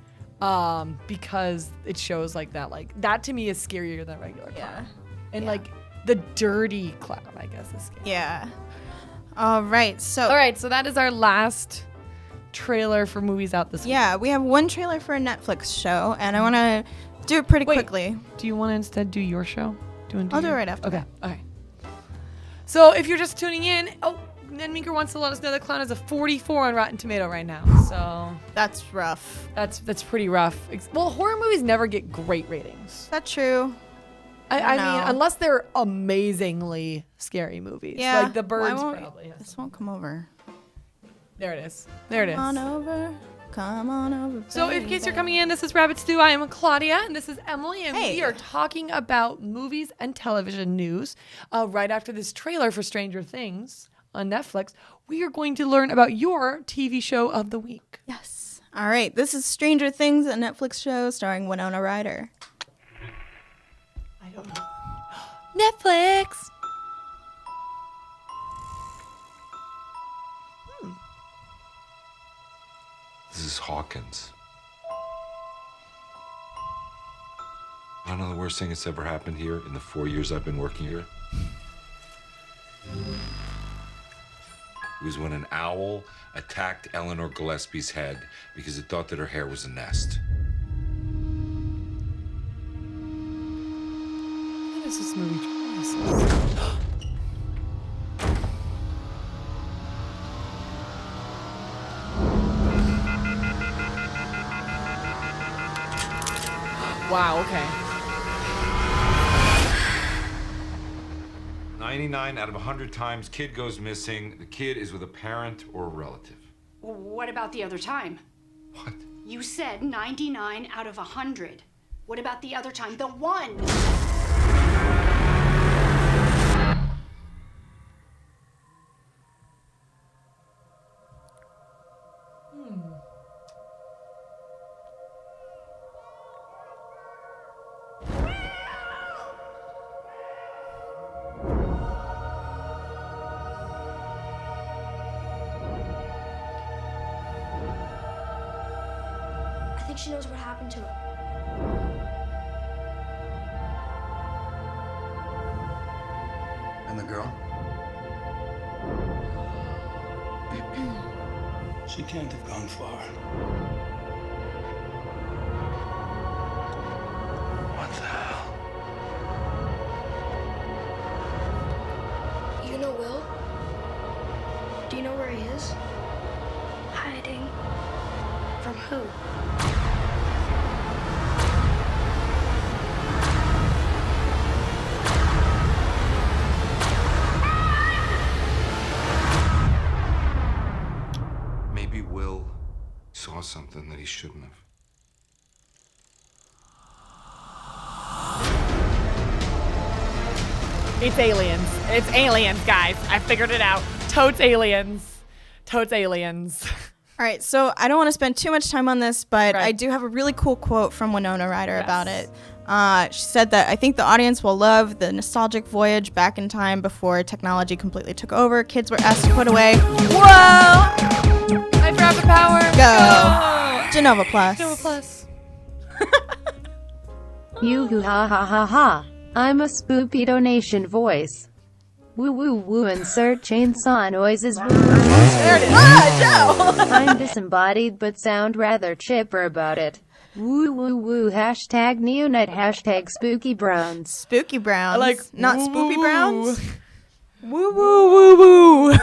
because it shows that to me is scarier than regular clown. And the dirty clown, I guess, is scary. Yeah. All right, so that is our last trailer for movies out this week. Yeah, we have one trailer for a Netflix show, and I want to do it pretty quickly. Do you want to instead do your show? I'll do it right after. Okay. Okay. So if you're just tuning in, Ned Meeker wants to let us know that Clown is a 44 on Rotten Tomato right now. So that's rough. That's pretty rough. Well, horror movies never get great ratings. That's true. I mean, unless they're amazingly scary movies. Yeah. Like The Birds probably. This won't come over. There it is. There it is. Come on over. Come on over. So, in case you're coming in, this is Rabbit Stew. I am Claudia, and this is Emily, and Hey. we are talking about movies and television news. Right after this trailer for Stranger Things on Netflix, we are going to learn about your TV show of the week. Yes. All right. This is Stranger Things, a Netflix show starring Winona Ryder. I don't know. Netflix! This is Hawkins. I don't know the worst thing that's ever happened here in the 4 years I've been working here. It was when an owl attacked Eleanor Gillespie's head because it thought that her hair was a nest. What is this movie? Wow, okay. 99 out of 100 times, kid goes missing. The kid is with a parent or a relative. What about the other time? What? You said 99 out of 100. What about the other time? The one! I think she knows what happened to him. And the girl? She can't have gone far. What the hell? You know Will? Do you know where he is? Hiding. From who? Maybe Will saw something that he shouldn't have. It's aliens. It's aliens, guys. I figured it out. Totes aliens. Totes aliens. All right, so I don't want to spend too much time on this, but I do have a really cool quote from Winona Ryder about it. She said that I think the audience will love the nostalgic voyage back in time before technology completely took over. Kids were asked to put away. Whoa! I grab the power. Go. Genova Plus. Genova Plus. Yoo-hoo ha ha ha ha. I'm a spoopy donation voice. Woo woo woo, insert chainsaw noises. Woo woo woo. There it is. Ah, Joe! I'm disembodied but sound rather chipper about it. Woo woo woo, hashtag neonite, hashtag spooky browns. Spooky browns. I like not woo, spoopy woo. browns. Woo woo woo woo.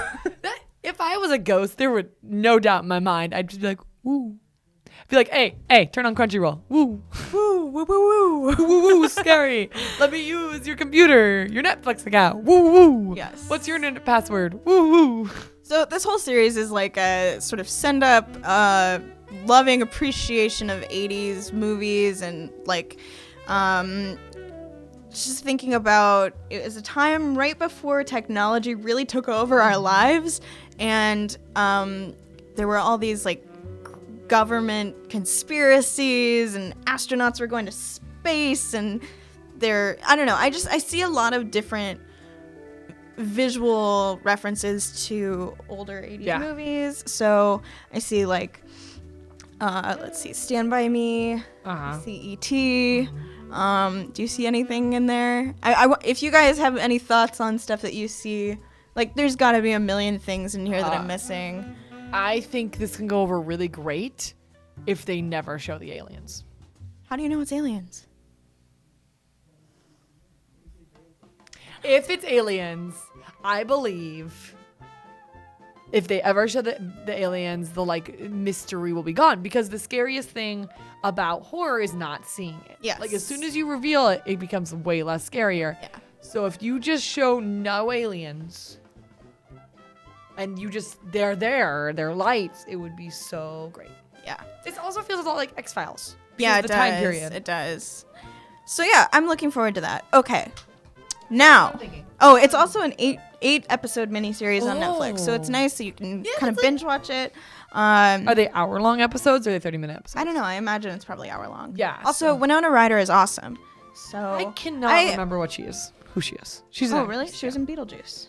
If I was a ghost, there would no doubt in my mind. I'd just be like, woo. Be like, hey, turn on Crunchyroll. Woo. Woo, woo, woo, woo. Woo, woo, scary. Let me use your computer, your Netflix account. Woo, woo. Yes. What's your internet password? Woo, woo. So this whole series is like a sort of send up, loving appreciation of 80s movies and like, just thinking about it was a time right before technology really took over our lives, and there were all these like government conspiracies and astronauts were going to space, and I don't know, I see a lot of different visual references to older 80s movies. So I see like let's see, Stand By Me, I see E.T. Do you see anything in there? If you guys have any thoughts on stuff that you see, like there's got to be a million things in here that I'm missing. I think this can go over really great if they never show the aliens. How do you know it's aliens? If it's aliens, I believe if they ever show the aliens, the like mystery will be gone, because the scariest thing about horror is not seeing it. Yes. Like as soon as you reveal it, it becomes way less scarier. Yeah. So if you just show no aliens and you just they're lights, it would be so great. Yeah. It also feels a lot like X-Files. Yeah, the time period. It does. So yeah, I'm looking forward to that. Okay. Now. Oh, it's also an eight episode miniseries on Netflix. So it's nice so you can kind of binge watch it. Are they hour-long episodes or are they 30-minute episodes? I don't know. I imagine it's probably hour-long. Yeah. Also, Winona Ryder is awesome. So I cannot remember what she is. Who she is. She's Oh, an really? actress, She was in Beetlejuice.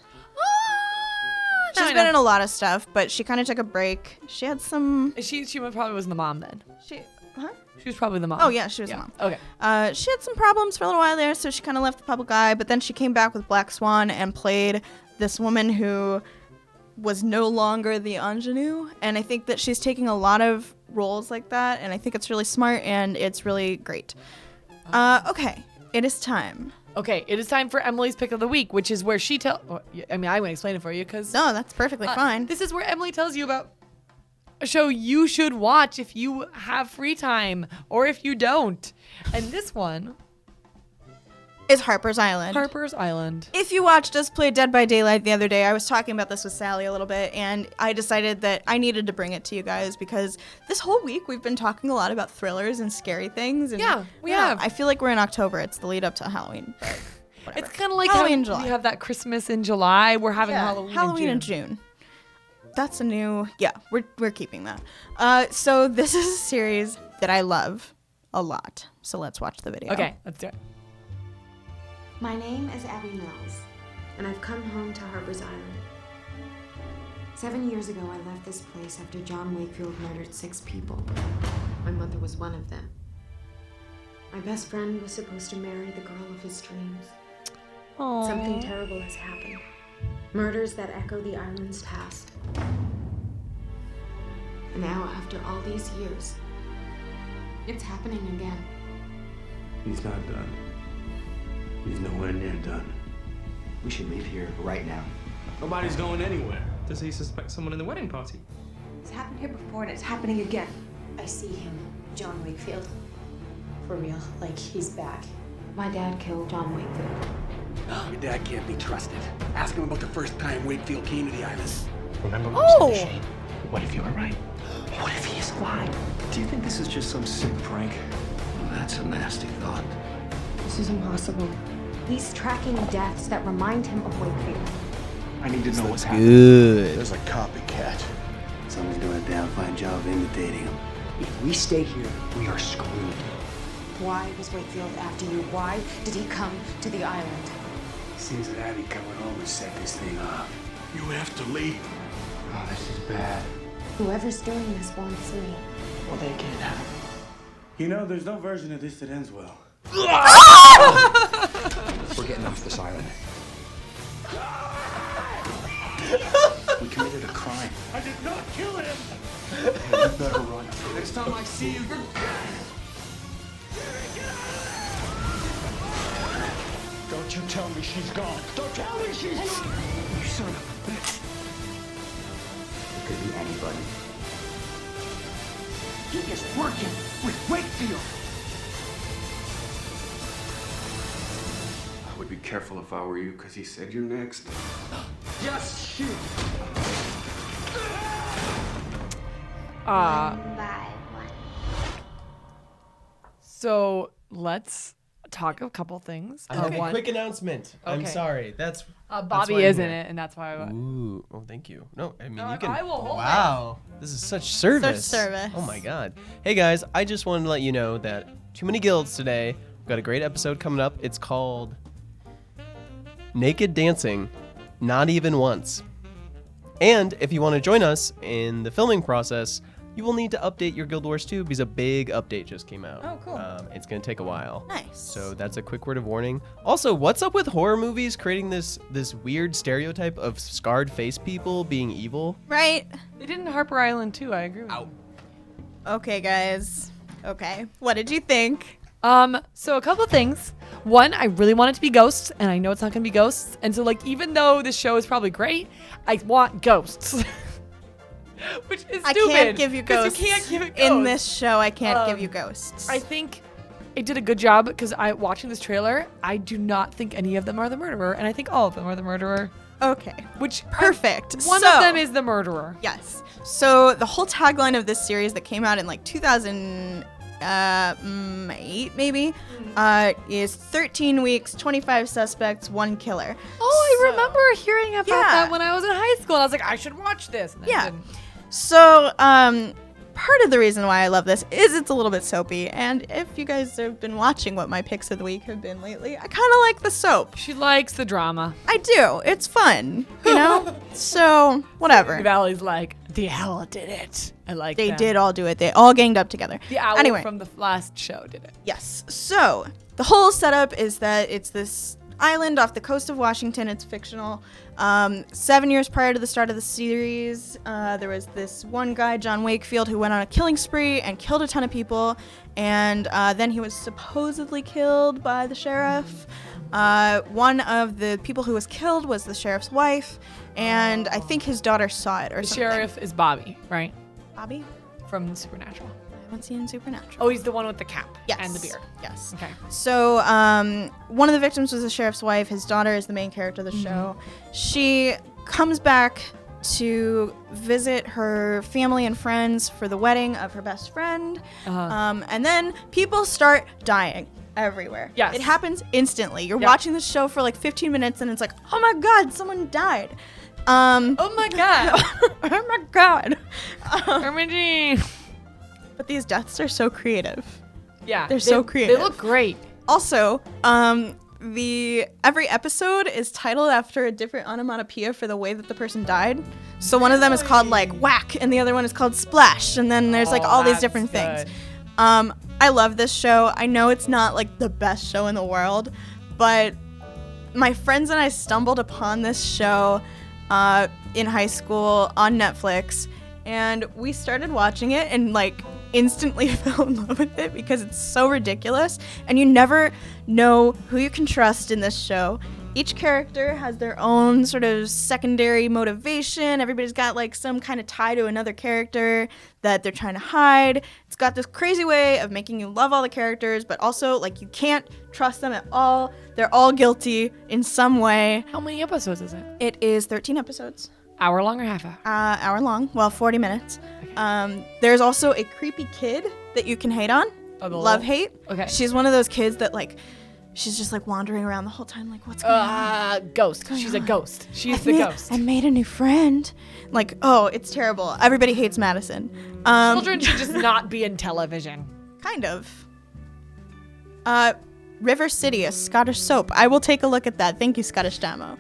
Now She's I been know. in a lot of stuff, but she kind of took a break. She had some. She probably wasn't the mom then. Huh? She was probably the mom. Oh yeah, she was the mom. Okay. She had some problems for a little while there, so she kind of left the public eye. But then she came back with Black Swan and played this woman who was no longer the ingenue. And I think that she's taking a lot of roles like that, and I think it's really smart and it's really great. Okay, it is time. Okay, it is time for Emily's pick of the week, which is where she I mean, I won't explain it for you because No, that's perfectly fine. This is where Emily tells you about a show you should watch if you have free time or if you don't. And this one is Harper's Island. Harper's Island. If you watched us play Dead by Daylight the other day, I was talking about this with Sally a little bit, and I decided that I needed to bring it to you guys because this whole week we've been talking a lot about thrillers and scary things. And Yeah, we have. I feel like we're in October. It's the lead up to Halloween. But whatever. It's kind of like Halloween in how July. we have that Christmas in July. We're having Halloween in June. That's a new. Yeah, we're keeping that. So this is a series that I love a lot. So let's watch the video. Okay, let's do it. My name is Abby Mills, and I've come home to Harper's Island. 7 years ago, I left this place after John Wakefield murdered 6 people. My mother was one of them. My best friend was supposed to marry the girl of his dreams. Aww. Something terrible has happened. Murders that echo the island's past. And now, after all these years, it's happening again. He's not done. He's nowhere near done. We should leave here right now. Nobody's going anywhere. Does he suspect someone in the wedding party? It's happened here before and it's happening again. I see him, John Wakefield. For real, like he's back. My dad killed John Wakefield. Your dad can't be trusted. Ask him about the first time Wakefield came to the island. Remember Oh! Shane? What if you were right? What if he is lying? Do you think this is just some sick prank? Well, that's a nasty thought. This is impossible. He's tracking deaths that remind him of Wakefield. I need to know what's happening. Good. There's a copycat. Someone's doing a damn fine job of imitating him. If we stay here, we are screwed. Why was Wakefield after you? Why did he come to the island? Seems that Abby coming home and set this thing off. You have to leave. Oh, this is bad. Whoever's doing this wants me. Well, they can't have it. You know, there's no version of this that ends well. We're getting off this island. We committed a crime. I did not kill him! You better run. Next time I see you, Don't you tell me she's gone. Don't tell me she's gone. You son of a bitch. It could be anybody. He is working with Wakefield. I would be careful if I were you, because he said you're next. just shoot. So let's talk a couple things. I have a quick announcement. I'm sorry. That's Bobby why is I'm in here. it, and that's why I. Ooh, oh, thank you. No, I mean you can. I will hold wow, this is such service. Such service. Oh my god. Hey guys, I just wanted to let you know that Too Many Guilds today. We've got a great episode coming up. It's called Naked Dancing, Not Even Once. And if you want to join us in the filming process, you will need to update your Guild Wars 2 because a big update just came out. Oh, cool. It's going to take a while. Nice. So that's a quick word of warning. Also, what's up with horror movies creating this weird stereotype of scarred face people being evil? Right. They did in Harper Island too. I agree with you. Okay, guys. Okay. What did you think? So a couple of things. One, I really want it to be ghosts, and I know it's not going to be ghosts. And so, like, even though this show is probably great, I want ghosts. Which is stupid. I can't give you 'cause ghosts. You can't give it ghosts. In this show, I can't give you ghosts. I think it did a good job because watching this trailer, I do not think any of them are the murderer, and I think all of them are the murderer. Okay. Which Perfect. One of them is the murderer. Yes. So the whole tagline of this series that came out in like 2008 maybe is 13 weeks, 25 suspects, 1 killer. Oh, I remember hearing about that when I was in high school. And I was like, I should watch this. And I didn't. So part of the reason why I love this is it's a little bit soapy, and if you guys have been watching what my picks of the week have been lately, I kind of like the soap. She likes the drama. I do. It's fun, you know? So, whatever. Valley's like, the owl did it. I like They that. did all do it. They all ganged up together. The owl anyway, from the last show did it. Yes. So, the whole setup is that it's this island off the coast of Washington. It's fictional. 7 years prior to the start of the series, there was this one guy, John Wakefield, who went on a killing spree and killed a ton of people. And then he was supposedly killed by the sheriff. One of the people who was killed was the sheriff's wife. And I think his daughter saw it or The something. sheriff is Bobby, right? Bobby? From Supernatural. I haven't seen Supernatural. Oh, he's the one with the cap and the beard. Yes. Okay. So, one of the victims was the sheriff's wife. His daughter is the main character of the show. She comes back to visit her family and friends for the wedding of her best friend. And then people start dying everywhere. Yes. It happens instantly. You're watching the show for like 15 minutes and it's like, oh my God, someone died. Oh my God. Oh my God. RMG. But these deaths are so creative. Yeah. They're so creative. They look great. Also, every episode is titled after a different onomatopoeia for the way that the person died. So one of them is called like whack, and the other one is called splash, and then there's like all these different things. I love this show. I know it's not like the best show in the world, but my friends and I stumbled upon this show in high school on Netflix, and we started watching it and like instantly fell in love with it because it's so ridiculous, and you never know who you can trust in this show. Each character has their own sort of secondary motivation. Everybody's got like some kind of tie to another character that they're trying to hide. It's got this crazy way of making you love all the characters, but also like you can't trust them at all. They're all guilty in some way. How many episodes is it? It is 13 episodes. Hour long or half hour? Hour long. Well, 40 minutes. There's also a creepy kid that you can hate on. Love hate. Okay. She's one of those kids that like, she's just like wandering around the whole time like, what's going on? Ghost. She's a ghost. She's the ghost. I made a new friend. Like, oh, it's terrible. Everybody hates Madison. Children should just not be in television. Kind of. River City, a Scottish soap. I will take a look at that. Thank you, Scottish Damo.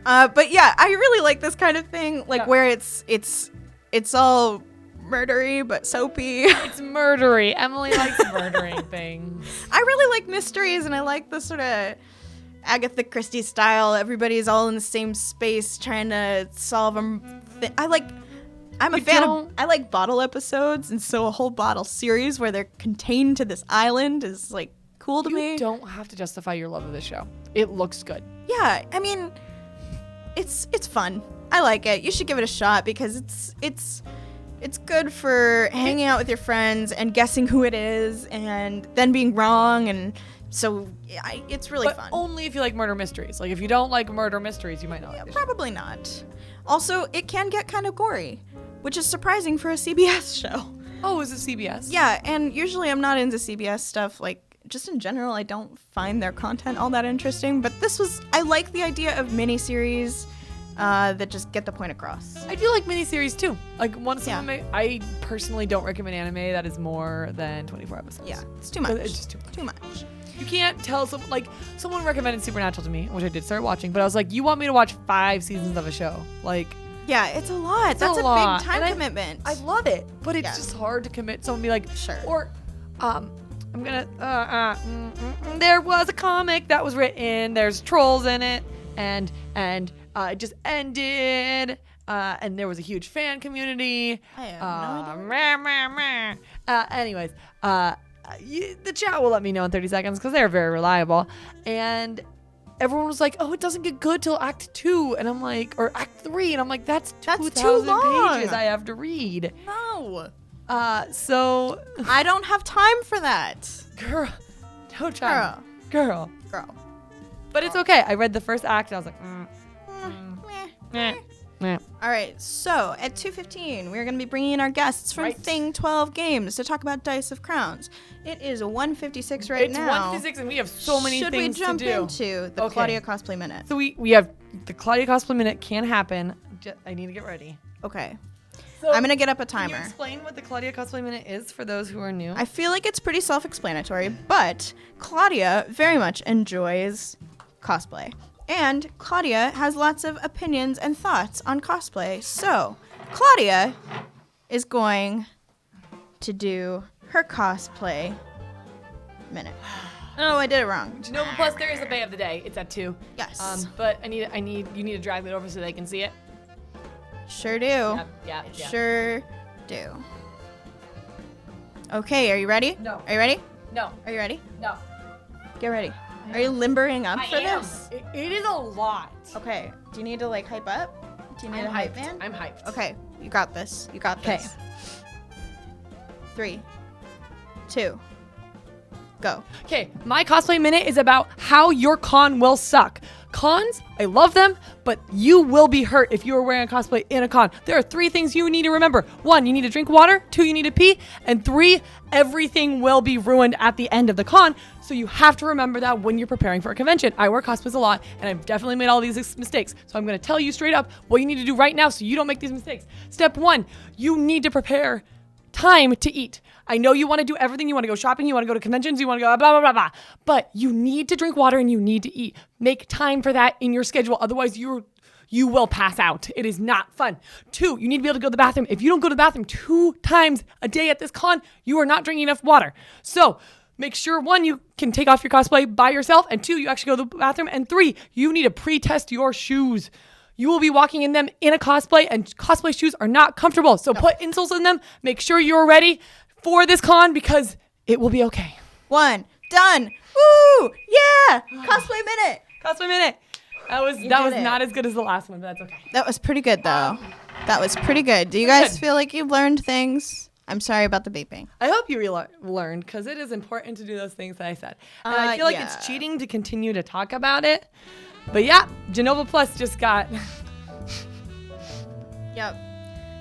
But yeah, I really like this kind of thing, like where it's all murdery but soapy. It's murdery. Emily likes murdering things. I really like mysteries, and I like the sort of Agatha Christie style. Everybody's all in the same space trying to solve them. I like bottle episodes, and so a whole bottle series where they're contained to this island is like cool to me. You don't have to justify your love of this show. It looks good. Yeah, I mean, it's fun. I like it. You should give it a shot because it's good for hanging out with your friends and guessing who it is and then being wrong, and so it's really fun. Only if you like murder mysteries. Like if you don't like murder mysteries, you might not like this probably not. Also, it can get kind of gory, which is surprising for a CBS show. Oh, is it CBS? Yeah, and usually I'm not into CBS stuff. Like, just in general, I don't find their content all that interesting. But I like the idea of miniseries that just get the point across. I do like miniseries too. Like I personally don't recommend anime that is more than 24 episodes. Yeah, it's too much. It's just too much. Too much. You can't tell someone recommended Supernatural to me, which I did start watching, but I was like, you want me to watch 5 seasons of a show? Like, yeah, it's a lot. That's a lot. big time commitment. I love it, but it's just hard to commit. Someone be like, sure. Or, I'm gonna. There was a comic that was written. There's trolls in it, and it just ended. And there was a huge fan community. I have no idea. Anyways, the chat will let me know in 30 seconds because they're very reliable. And everyone was like, oh, it doesn't get good till Act 2. And I'm like, or Act 3. And I'm like, that's 2,000 pages I have to read. No. So I don't have time for that. Girl. No time. Girl. But it's okay. I read the first act and I was like, All right, so at 2:15, we're going to be bringing in our guests from Thing 12 Games to talk about Dice of Crowns. It is 1:56 right now. It's 1:56 and we have so many things to do. Should we jump into the Claudia Cosplay Minute? So we have the Claudia Cosplay Minute can happen. I need to get ready. Okay. So I'm going to get up a timer. Can you explain what the Claudia Cosplay Minute is for those who are new? I feel like it's pretty self-explanatory, but Claudia very much enjoys cosplay. And Claudia has lots of opinions and thoughts on cosplay. So, Claudia is going to do her cosplay minute. Oh, I did it wrong. Genova Plus, there is a Bay of the Day. It's at 2. Yes. But you need to drag that over so they can see it. Sure do. Yeah. Sure do. Okay, are you ready? No. Are you ready? No. Are you ready? No. Get ready. Are you limbering up for this? It is a lot. Okay. Do you need to like hype up? Do you need a hype man? I'm hyped. Okay. You got this. You got this. 3, 2, go. Okay, my cosplay minute is about how your con will suck. Cons, I love them, but you will be hurt if you are wearing a cosplay in a con. There are 3 things you need to remember. 1, you need to drink water. 2, you need to pee. And 3, everything will be ruined at the end of the con. So you have to remember that when you're preparing for a convention. I wear cosplays a lot, and I've definitely made all these mistakes. So I'm going to tell you straight up what you need to do right now so you don't make these mistakes. Step 1, you need to prepare time to eat. I know you want to do everything. You want to go shopping. You want to go to conventions. You want to go blah, blah, blah, blah. But you need to drink water and you need to eat. Make time for that in your schedule. Otherwise, you will pass out. It is not fun. 2, you need to be able to go to the bathroom. If you don't go to the bathroom 2 times a day at this con, you are not drinking enough water. So make sure 1, you can take off your cosplay by yourself. And 2, you actually go to the bathroom. And 3, you need to pre-test your shoes. You will be walking in them in a cosplay, and cosplay shoes are not comfortable. So put insoles in them. Make sure you're ready for this con because it will be okay. 1, done. Woo! Yeah! Cosplay minute. Cosplay minute. That was not as good as the last one, but that's okay. That was pretty good though. That was pretty good. Do you guys feel like you've learned things? I'm sorry about the beeping. I hope you learned because it is important to do those things that I said. And I feel like it's cheating to continue to talk about it. But yeah, Genova Plus just got. Yep.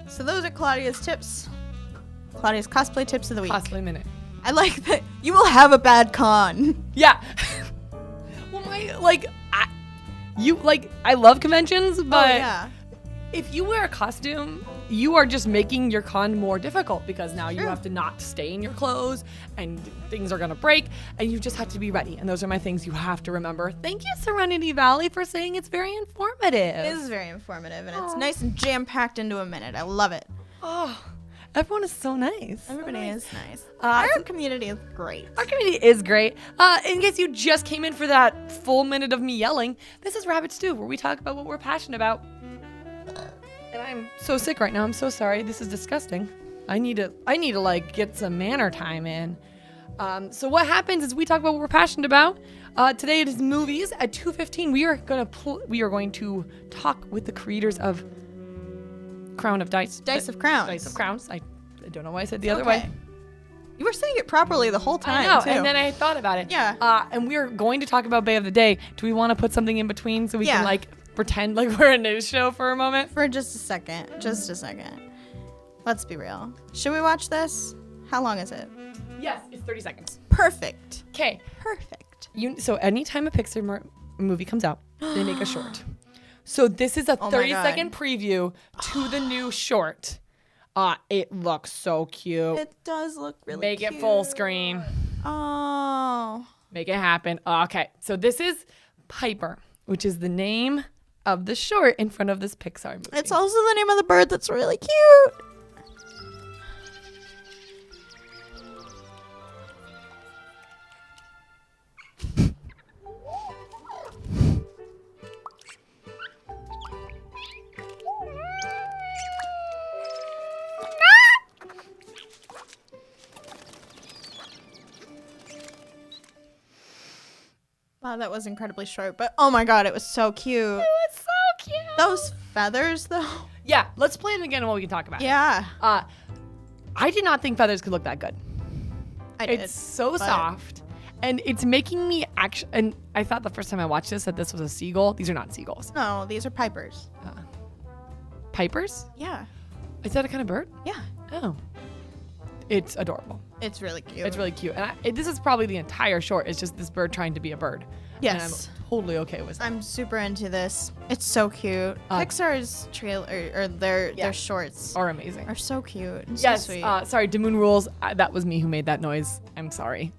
So those are Claudia's tips. Claudia's cosplay tips of the week. Cosplay minute. I like that you will have a bad con. Yeah. Well, I love conventions, but if you wear a costume, you are just making your con more difficult because now you have to not stay in your clothes and things are going to break and you just have to be ready. And those are my things you have to remember. Thank you, Serenity Valley, for saying it's very informative. It is very informative and it's nice and jam-packed into a minute. I love it. Oh, everyone is so nice. Everybody is nice. Our community is great. Our community is great. In case you just came in for that full minute of me yelling, this is Rabbit Stew, where we talk about what we're passionate about. And I'm so sick right now. I'm so sorry. This is disgusting. I need to like get some manner time in. So what happens is we talk about what we're passionate about. Today it is movies. At 2:15 we are going to talk with the creators of Dice of Crowns. I don't know why I said the other way. You were saying it properly the whole time. I know, too. and then I thought about it. Yeah. And we're going to talk about Bay of the Day. Do we want to put something in between so we can like pretend like we're a news show for a moment? For just a second. Just a second. Let's be real. Should we watch this? How long is it? Yes, it's 30 seconds. Perfect. Okay. Perfect. So anytime a Pixar movie comes out, they make a short. So this is a 30-second preview to the new short. It looks so cute. It does look really Make cute. it full screen. Oh. Make it happen. Okay, so this is Piper, which is the name of the short in front of this Pixar movie. It's also the name of the bird that's really cute. Wow, that was incredibly short, but oh my god, it was so cute. It was so cute. Those feathers, though. Yeah, let's play it again while we can talk about it. Yeah. I did not think feathers could look that good. I did. It's so soft, and it's making me and I thought the first time I watched this that this was a seagull. These are not seagulls. No, these are pipers. Pipers? Yeah. Is that a kind of bird? Yeah. Oh. It's adorable. It's really cute. It's really cute. And this is probably the entire short. It's just this bird trying to be a bird. Yes. And I'm totally okay with that. I'm super into this. It's so cute. Pixar's trailer or their shorts are amazing. Are so cute. And Yes. So sweet. Sorry, Damoon Rules. That was me who made that noise. I'm sorry.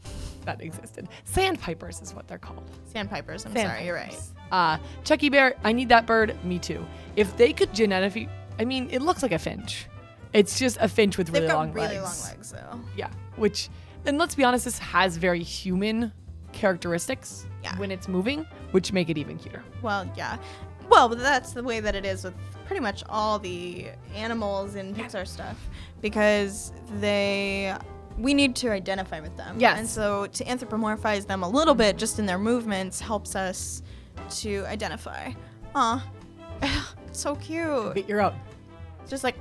That existed. Sandpipers is what they're called. Sandpipers. I'm sorry. You're right. Chucky Bear. I need that bird. Me too. If they could genetically, I mean, it looks like a finch. It's just a finch with really long legs. They've got really long legs, though. Yeah. Which, and let's be honest, this has very human characteristics when it's moving, which make it even cuter. Well, yeah. Well, but that's the way that it is with pretty much all the animals in Pixar stuff, because we need to identify with them. Yes. And so to anthropomorphize them a little bit just in their movements helps us to identify. Aw. It's so cute. You're out. It's just like,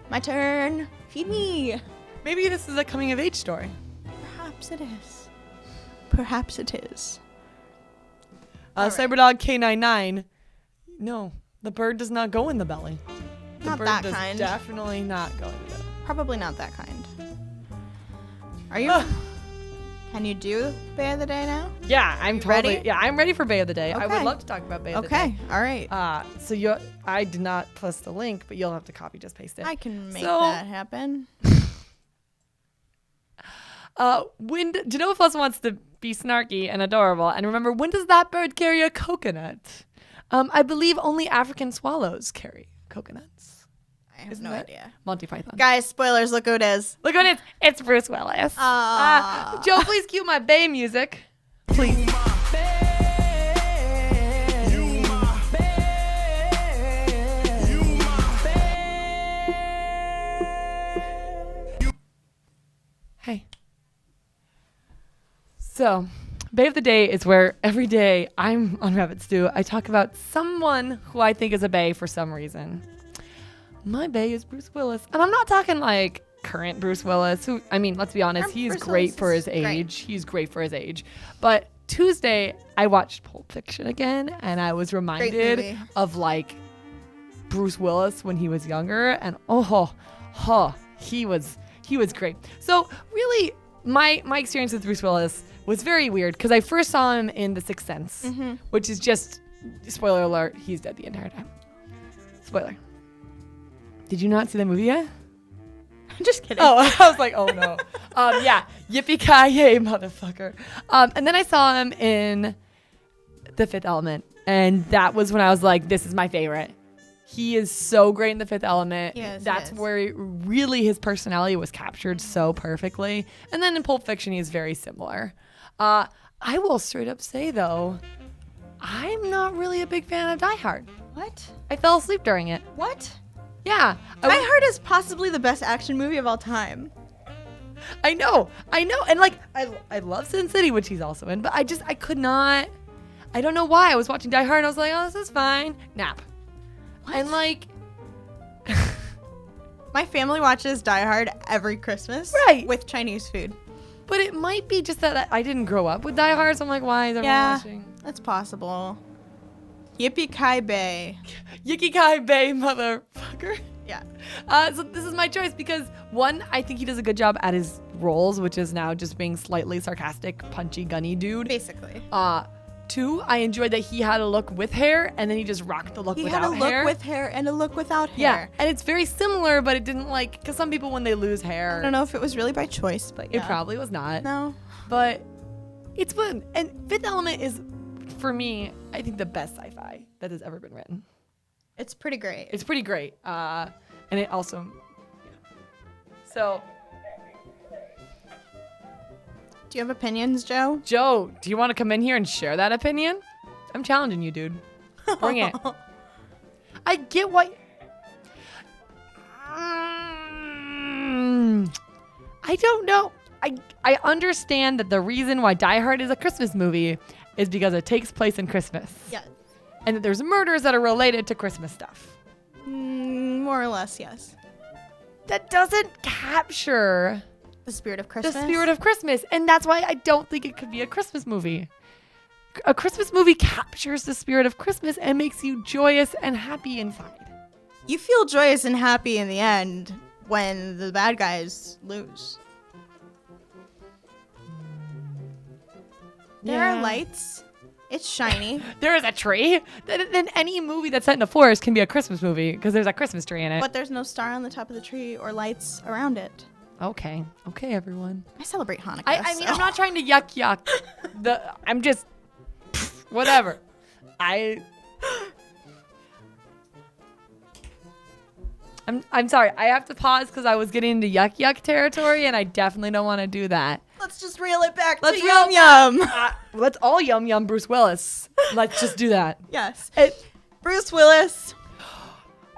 my turn. Feed me. Maybe this is a coming of age story. Perhaps it is. Perhaps it is. Cyberdog K99. No, the bird does not go in the belly. Not that kind. Definitely not go in the belly. Probably not that kind. Are you? Can you do Bay of the Day now? Yeah, I'm totally ready. Yeah, I'm ready for Bay of the Day. I Okay. would love to talk about Bay of the Day. Okay, all right. So I did not post the link, but you'll have to copy, just paste it. I can make that happen. Genova Plus wants to be snarky and adorable. And remember, when does that bird carry a coconut? I believe only African swallows carry coconuts. I have no idea. Monty Python. Guys, spoilers. Look who it is. Look who it is. It's Bruce Willis. Joe, please cue my Bay music. Please. Hey. So, Bay of the Day is where every day I'm on Rabbit Stew, I talk about someone who I think is a Bay for some reason. My Bay is Bruce Willis. And I'm not talking like current Bruce Willis, who, I mean, let's be honest, he's Bruce great Willis for is his age. great. He's great for his age. But Tuesday, I watched Pulp Fiction again, and I was reminded movie. of like Bruce Willis when he was younger, and he was great. So really, my experience with Bruce Willis was very weird because I first saw him in The Sixth Sense, which is just, spoiler alert, he's dead the entire time. Spoiler. Did you not see the movie yet? I'm just kidding. Oh, I was like, oh no. Yeah, yippee-ki-yay, motherfucker. And then I saw him in The Fifth Element, and that was when I was like, this is my favorite. He is so great in The Fifth Element. Yes, That's yes. where really his personality was captured so perfectly. And then in Pulp Fiction, he's very similar. I will straight up say, though, I'm not really a big fan of Die Hard. What? I fell asleep during it. What? Yeah. Die Hard is possibly the best action movie of all time. I know. And like, I love Sin City, which he's also in, but I could not, I don't know why. I was watching Die Hard and I was like, oh, this is fine. Nap. What? And like, My family watches Die Hard every Christmas. Right. With Chinese food. but it might be just that I didn't grow up with Die Hard, so I'm like, why is everyone watching? That's possible. Yippee-ki-bay. Yippee Bay, motherfucker. Yeah. So this is my choice because one, I think he does a good job at his roles, which is now just being slightly sarcastic, punchy, gunny dude. Basically. Two, I enjoyed that he had a look with hair and then he just rocked the look without hair. He had a look with hair and a look without hair. Yeah, and it's very similar, but it didn't like, because some people when they lose hair. I don't know if it was really by choice, but yeah. It probably was not. No. But it's fun. And Fifth Element is, for me, I think the best sci-fi that has ever been written. It's pretty great. It's pretty great. And it also, So. Do you have opinions, Joe? Joe, do you want to come in here and share that opinion? I'm challenging you, dude. Bring it. I get what... I don't know. I understand that the reason why Die Hard is a Christmas movie is because it takes place in Christmas. Yeah. And that there's murders that are related to Christmas stuff. More or less, yes. That doesn't capture... The spirit of Christmas? The spirit of Christmas. And that's why I don't think it could be a Christmas movie. A Christmas movie captures the spirit of Christmas and makes you joyous and happy inside. you feel joyous and happy in the end when the bad guys lose. There are lights. It's shiny. There is a tree. Then any movie that's set in a forest can be a Christmas movie because there's a Christmas tree in it. But there's no star on the top of the tree or lights around it. Okay, everyone. I celebrate Hanukkah. I mean, I'm not trying to yuck. I'm just whatever. I'm sorry. I have to pause because I was getting into yuck territory, and I definitely don't want to do that. Let's just reel it back to Yum Yum. Let's all Yum Bruce Willis. Let's just do that. Yes. Bruce Willis.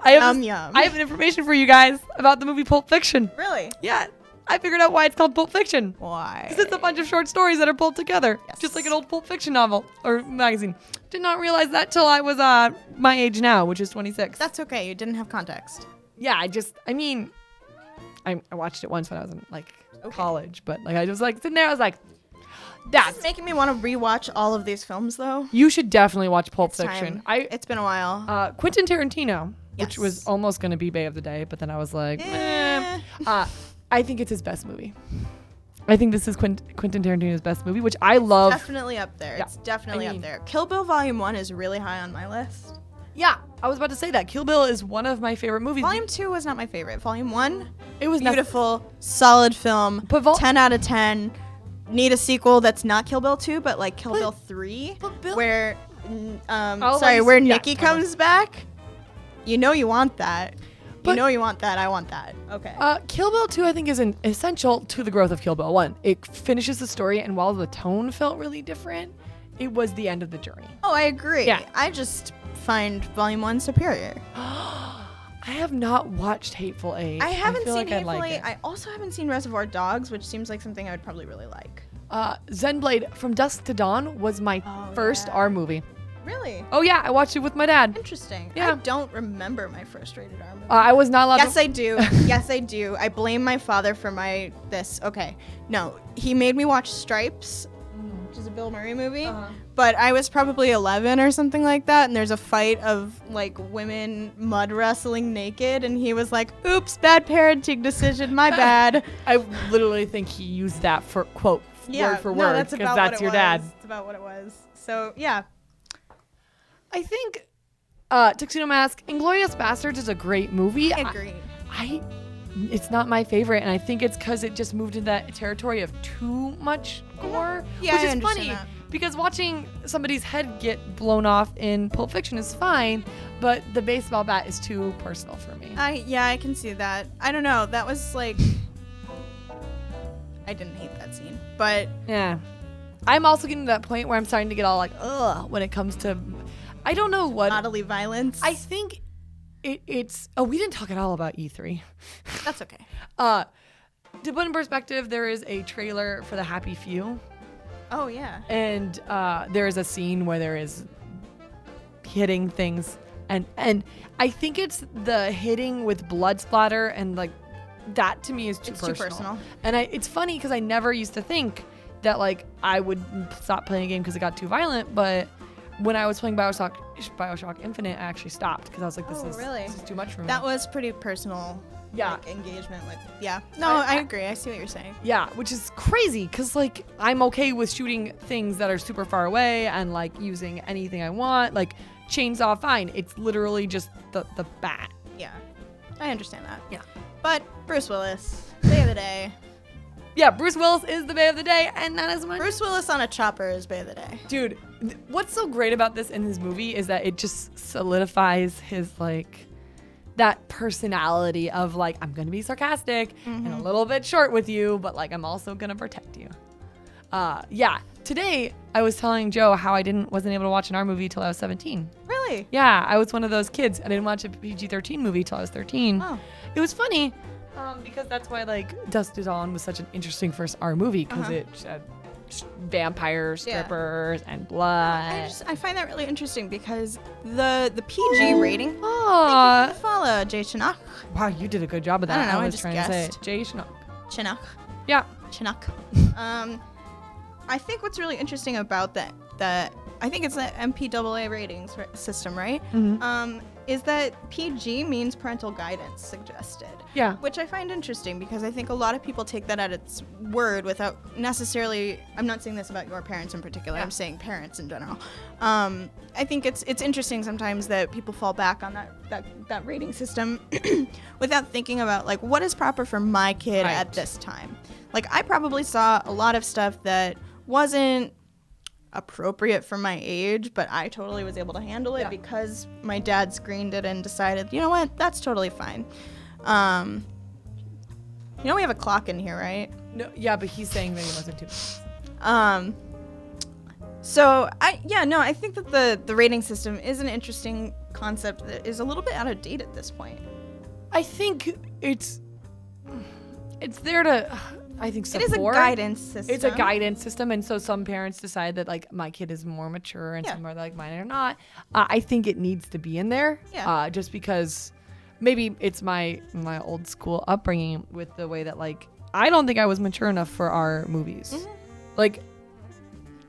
Yum Yum. I have information for you guys about the movie Pulp Fiction. Really? Yeah. I figured out why it's called Pulp Fiction. Why? Because it's a bunch of short stories that are pulled together. Yes. Just like an old Pulp Fiction novel or magazine. Did not realize that till I was my age now, which is 26. That's okay. You didn't have context. Yeah, I watched it once when I was in college, but I was sitting there, I was like, that's it's making me want to rewatch all of these films though. You should definitely watch Pulp Fiction. It's been a while. Quentin Tarantino, which was almost going to be Bay of the Day, but then I was like, I think it's his best movie. I think this is Quentin Tarantino's best movie, which I love. It's definitely up there. Yeah. It's definitely up there. Kill Bill Volume 1 is really high on my list. Yeah, I was about to say that. Kill Bill is one of my favorite movies. Volume 2 was not my favorite. Volume 1, it was beautiful, solid film, 10 out of 10. Need a sequel that's not Kill Bill 2, but Kill Bill 3, where where Nikki comes back. You know you want that. I want that. Okay. Kill Bill 2, I think, is essential to the growth of Kill Bill 1. It finishes the story, and while the tone felt really different, it was the end of the journey. Oh, I agree. Yeah. I just find Volume 1 superior. I have not watched Hateful Eight. I haven't seen Hateful Eight. I also haven't seen Reservoir Dogs, which seems like something I would probably really like. Zenblade From Dusk to Dawn was my first R movie. Really? Oh, yeah. I watched it with my dad. Interesting. Yeah. I don't remember my first rated R movie. I was not allowed Yes, I do. Yes, I do. I blame my father for this. Okay. No, he made me watch Stripes, which is a Bill Murray movie. But I was probably 11 or something like that, and there's a fight of women mud wrestling naked, and he was like, "Oops, bad parenting decision, my bad." I literally think he used that for quote word for word because that's your dad. That's about what it was. So yeah, I think Tuxedo Mask, Inglourious Basterds is a great movie. I agree. It's not my favorite, and I think it's because it just moved into that territory of too much gore, yeah, which I is funny because watching somebody's head get blown off in Pulp Fiction is fine, but the baseball bat is too personal for me. I can see that. I don't know. That was I didn't hate that scene, but yeah, I'm also getting to that point where I'm starting to get all ugh when it comes to, I don't know what bodily violence. I think. It's we didn't talk at all about E3. That's okay. To put in perspective, there is a trailer for The Happy Few. Oh yeah. And there is a scene where there is hitting things, and I think it's the hitting with blood splatter, and that to me is too personal. And it's funny because I never used to think that I would stop playing a game because it got too violent, but when I was playing Bioshock Infinite, I actually stopped because I was like, this is too much for me. That was pretty personal. Yeah. Engagement with. Yeah. No, I agree. I see what you're saying. Yeah, which is crazy because I'm okay with shooting things that are super far away and using anything I want. Chainsaw, fine. It's literally just the bat. Yeah. I understand that. Yeah. But Bruce Willis, Bay of the Day. Yeah, Bruce Willis is the Bay of the Day, and not as much. Bruce Willis on a chopper is Bay of the Day. Dude, what's so great about this in his movie is that it just solidifies his that personality of I'm gonna be sarcastic and a little bit short with you, but I'm also gonna protect you. Yeah. Today I was telling Joe how I wasn't able to watch an R movie till I was 17. Really? Yeah, I was one of those kids. I didn't watch a PG-13 movie till I was 13. Oh. It was funny. Because that's why Dusk to Dawn was such an interesting first R movie because it had vampires, strippers, and blood. I find that really interesting because the PG rating. Oh, thank you for the follow, Jay Chinook. Wow, you did a good job of that. I don't know. I was just trying guessed. to say Jay Chinook. Chinook. Yeah, Chinook. I think what's really interesting about that I think it's the MPAA ratings system, right? Mm-hmm. is that PG means parental guidance suggested. Yeah. Which I find interesting because I think a lot of people take that at its word without necessarily, I'm not saying this about your parents in particular, I'm saying parents in general. I think it's interesting sometimes that people fall back on that rating system without thinking about like what is proper for my kid at this time. Like I probably saw a lot of stuff that wasn't appropriate for my age, but I totally was able to handle it because my dad screened it and decided, you know what, that's totally fine. You know we have a clock in here, right? No, yeah, but he's saying that he wasn't too. So I think that the rating system is an interesting concept that is a little bit out of date at this point. I think it's there to, I think, support. It is a guidance system. It's a guidance system, and so some parents decide that like my kid is more mature, and some are like mine are not. I think it needs to be in there, just because maybe it's my old school upbringing with the way that like I don't think I was mature enough for our movies, like.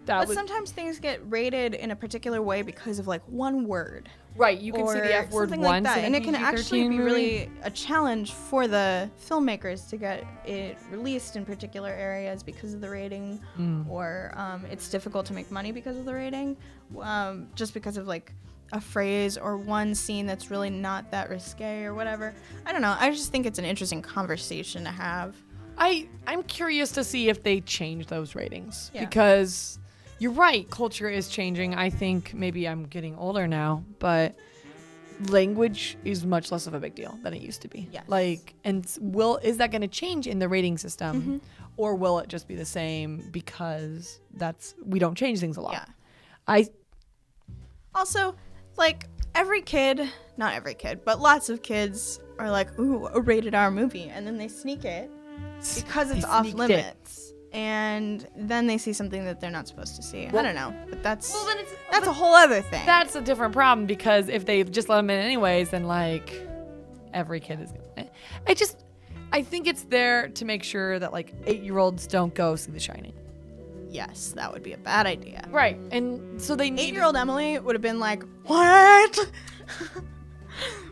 But sometimes things get rated in a particular way because of like one word. Right, you can say the F word once, like and it can PG-13 actually be movie. really a challenge for the filmmakers to get it released in particular areas because of the rating, or it's difficult to make money because of the rating, just because of like a phrase or one scene that's really not that risque or whatever. I don't know. I just think it's an interesting conversation to have. I'm curious to see if they change those ratings because. You're right. Culture is changing. I think maybe I'm getting older now, but language is much less of a big deal than it used to be. Yes. Like, and is that going to change in the rating system, or will it just be the same because we don't change things a lot? Yeah. Also, like not every kid, but lots of kids are like, ooh, a rated R movie, and then they sneak it because it's off limits. And then they see something that they're not supposed to see. I don't know, but that's a whole other thing. That's a different problem because if they just let them in anyways, then like every kid is gonna. I think it's there to make sure that like 8-year-olds don't go see The Shining. Yes, that would be a bad idea. Right, and so they need 8-year-old Emily would have been like, what?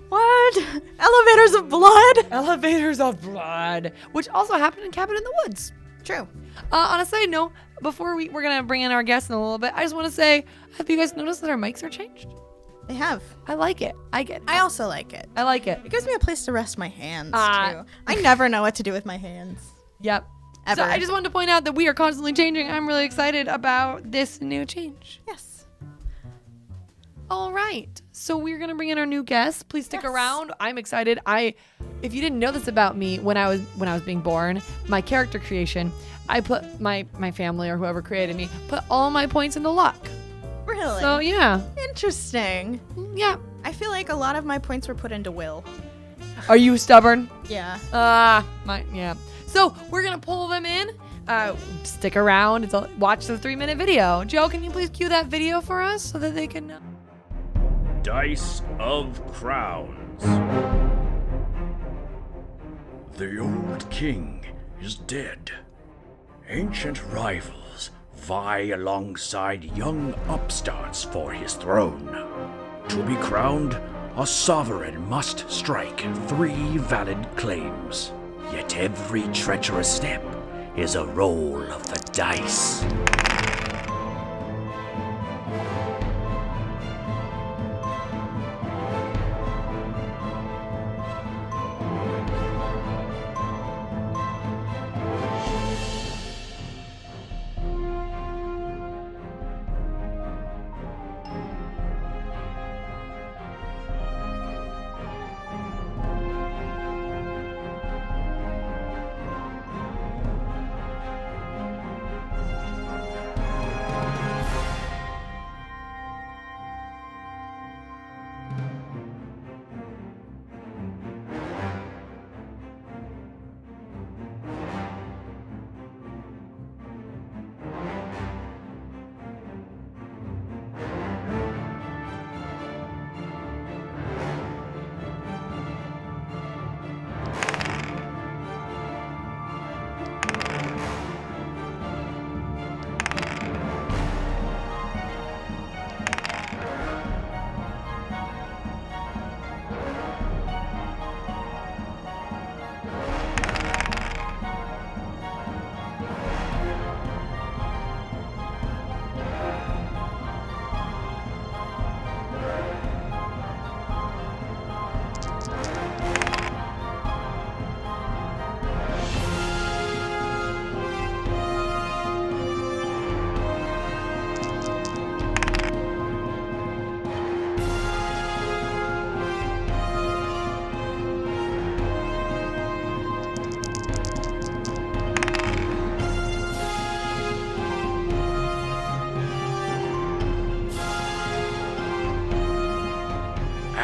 What? Elevators of blood? Elevators of blood, which also happened in Cabin in the Woods. True. On a side note, before we're going to bring in our guests in a little bit, I just want to say, have you guys noticed that our mics are changed? They have. I like it. I also like it. I like it. It gives me a place to rest my hands, too. I never know what to do with my hands. Yep. Ever. So I just wanted to point out that we are constantly changing. I'm really excited about this new change. Yes. All right. So we're going to bring in our new guests. Please stick around. I'm excited. If you didn't know this about me, when I was being born, my character creation, I put my family or whoever created me, put all my points into luck. Really? So yeah. Interesting. Yeah. I feel like a lot of my points were put into will. Are you stubborn? Yeah. Yeah. So we're going to pull them in. Stick around. Watch the 3-minute video. Joe, can you please cue that video for us so that they can know? Dice of Crowns. The old king is dead. Ancient rivals vie alongside young upstarts for his throne. To be crowned, a sovereign must strike 3 valid claims. Yet every treacherous step is a roll of the dice.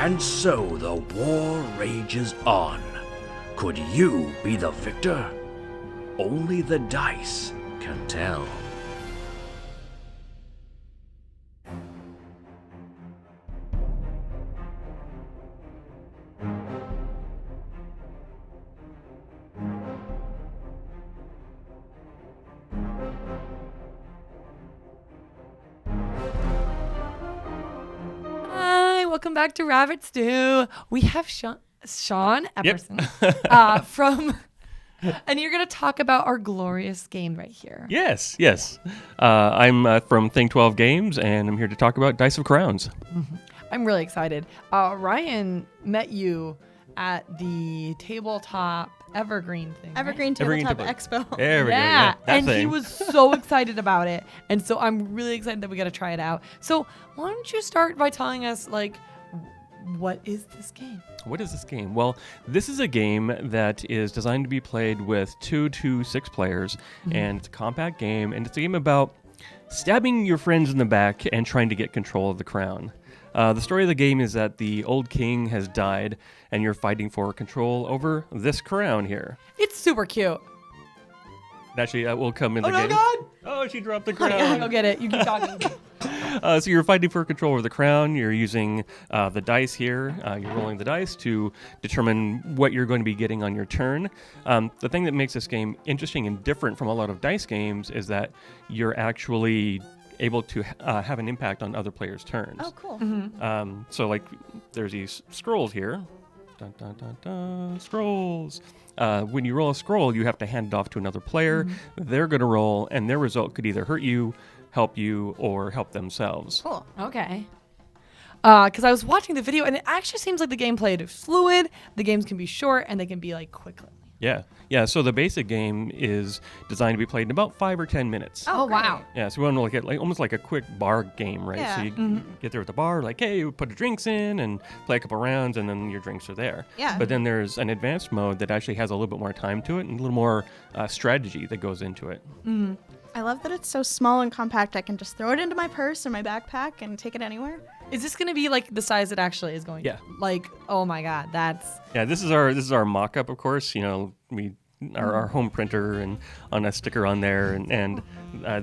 And so the war rages on. Could you be the victor? Only the dice can tell. Hi, welcome back to Rabbit Stew. We have Sean Epperson from, and you're going to talk about our glorious game right here. Yes. I'm from Think 12 Games, and I'm here to talk about Dice of Crowns. Mm-hmm. I'm really excited. Ryan met you at the tabletop Evergreen thing. Evergreen Tabletop Expo. There we go. Yeah, that and thing. he was so excited about it, and so I'm really excited that we got to try it out. So why don't you start by telling us, like, what is this game? What is this game? Well, this is a game that is designed to be played with 2 to 6 players, and it's a compact game, and it's a game about stabbing your friends in the back and trying to get control of the crown. The story of the game is that the old king has died, and you're fighting for control over this crown here. It's super cute. Actually, that will come in the game. Oh, God! Oh, she dropped the crown. I'll go get it. You keep talking. So you're fighting for control over the crown. You're using the dice here. You're rolling the dice to determine what you're going to be getting on your turn. The thing that makes this game interesting and different from a lot of dice games is that you're actually able to have an impact on other players' turns. Oh, cool. So, like, there's these scrolls here. Dun, dun, dun, dun, scrolls. When you roll a scroll, you have to hand it off to another player. They're going to roll, and their result could either hurt you, help you, or help themselves. Cool. Okay. Because I was watching the video, and it actually seems like the gameplay is fluid. The games can be short, and they can be, like, quick. Yeah. So the basic game is designed to be played in about 5 or 10 minutes. Oh, wow. Yeah, so we want to look at almost like a quick bar game, right? Yeah. So you get there at the bar, like, hey, you put the drinks in and play a couple rounds, and then your drinks are there. Yeah. But then there's an advanced mode that actually has a little bit more time to it and a little more strategy that goes into it. I love that it's so small and compact. I can just throw it into my purse or my backpack and take it anywhere. Is this going to be, like, the size it actually is going Yeah. to? Like, oh, my God, that's... Yeah, this is our mock-up, of course. You know, our home printer and on a sticker on there, and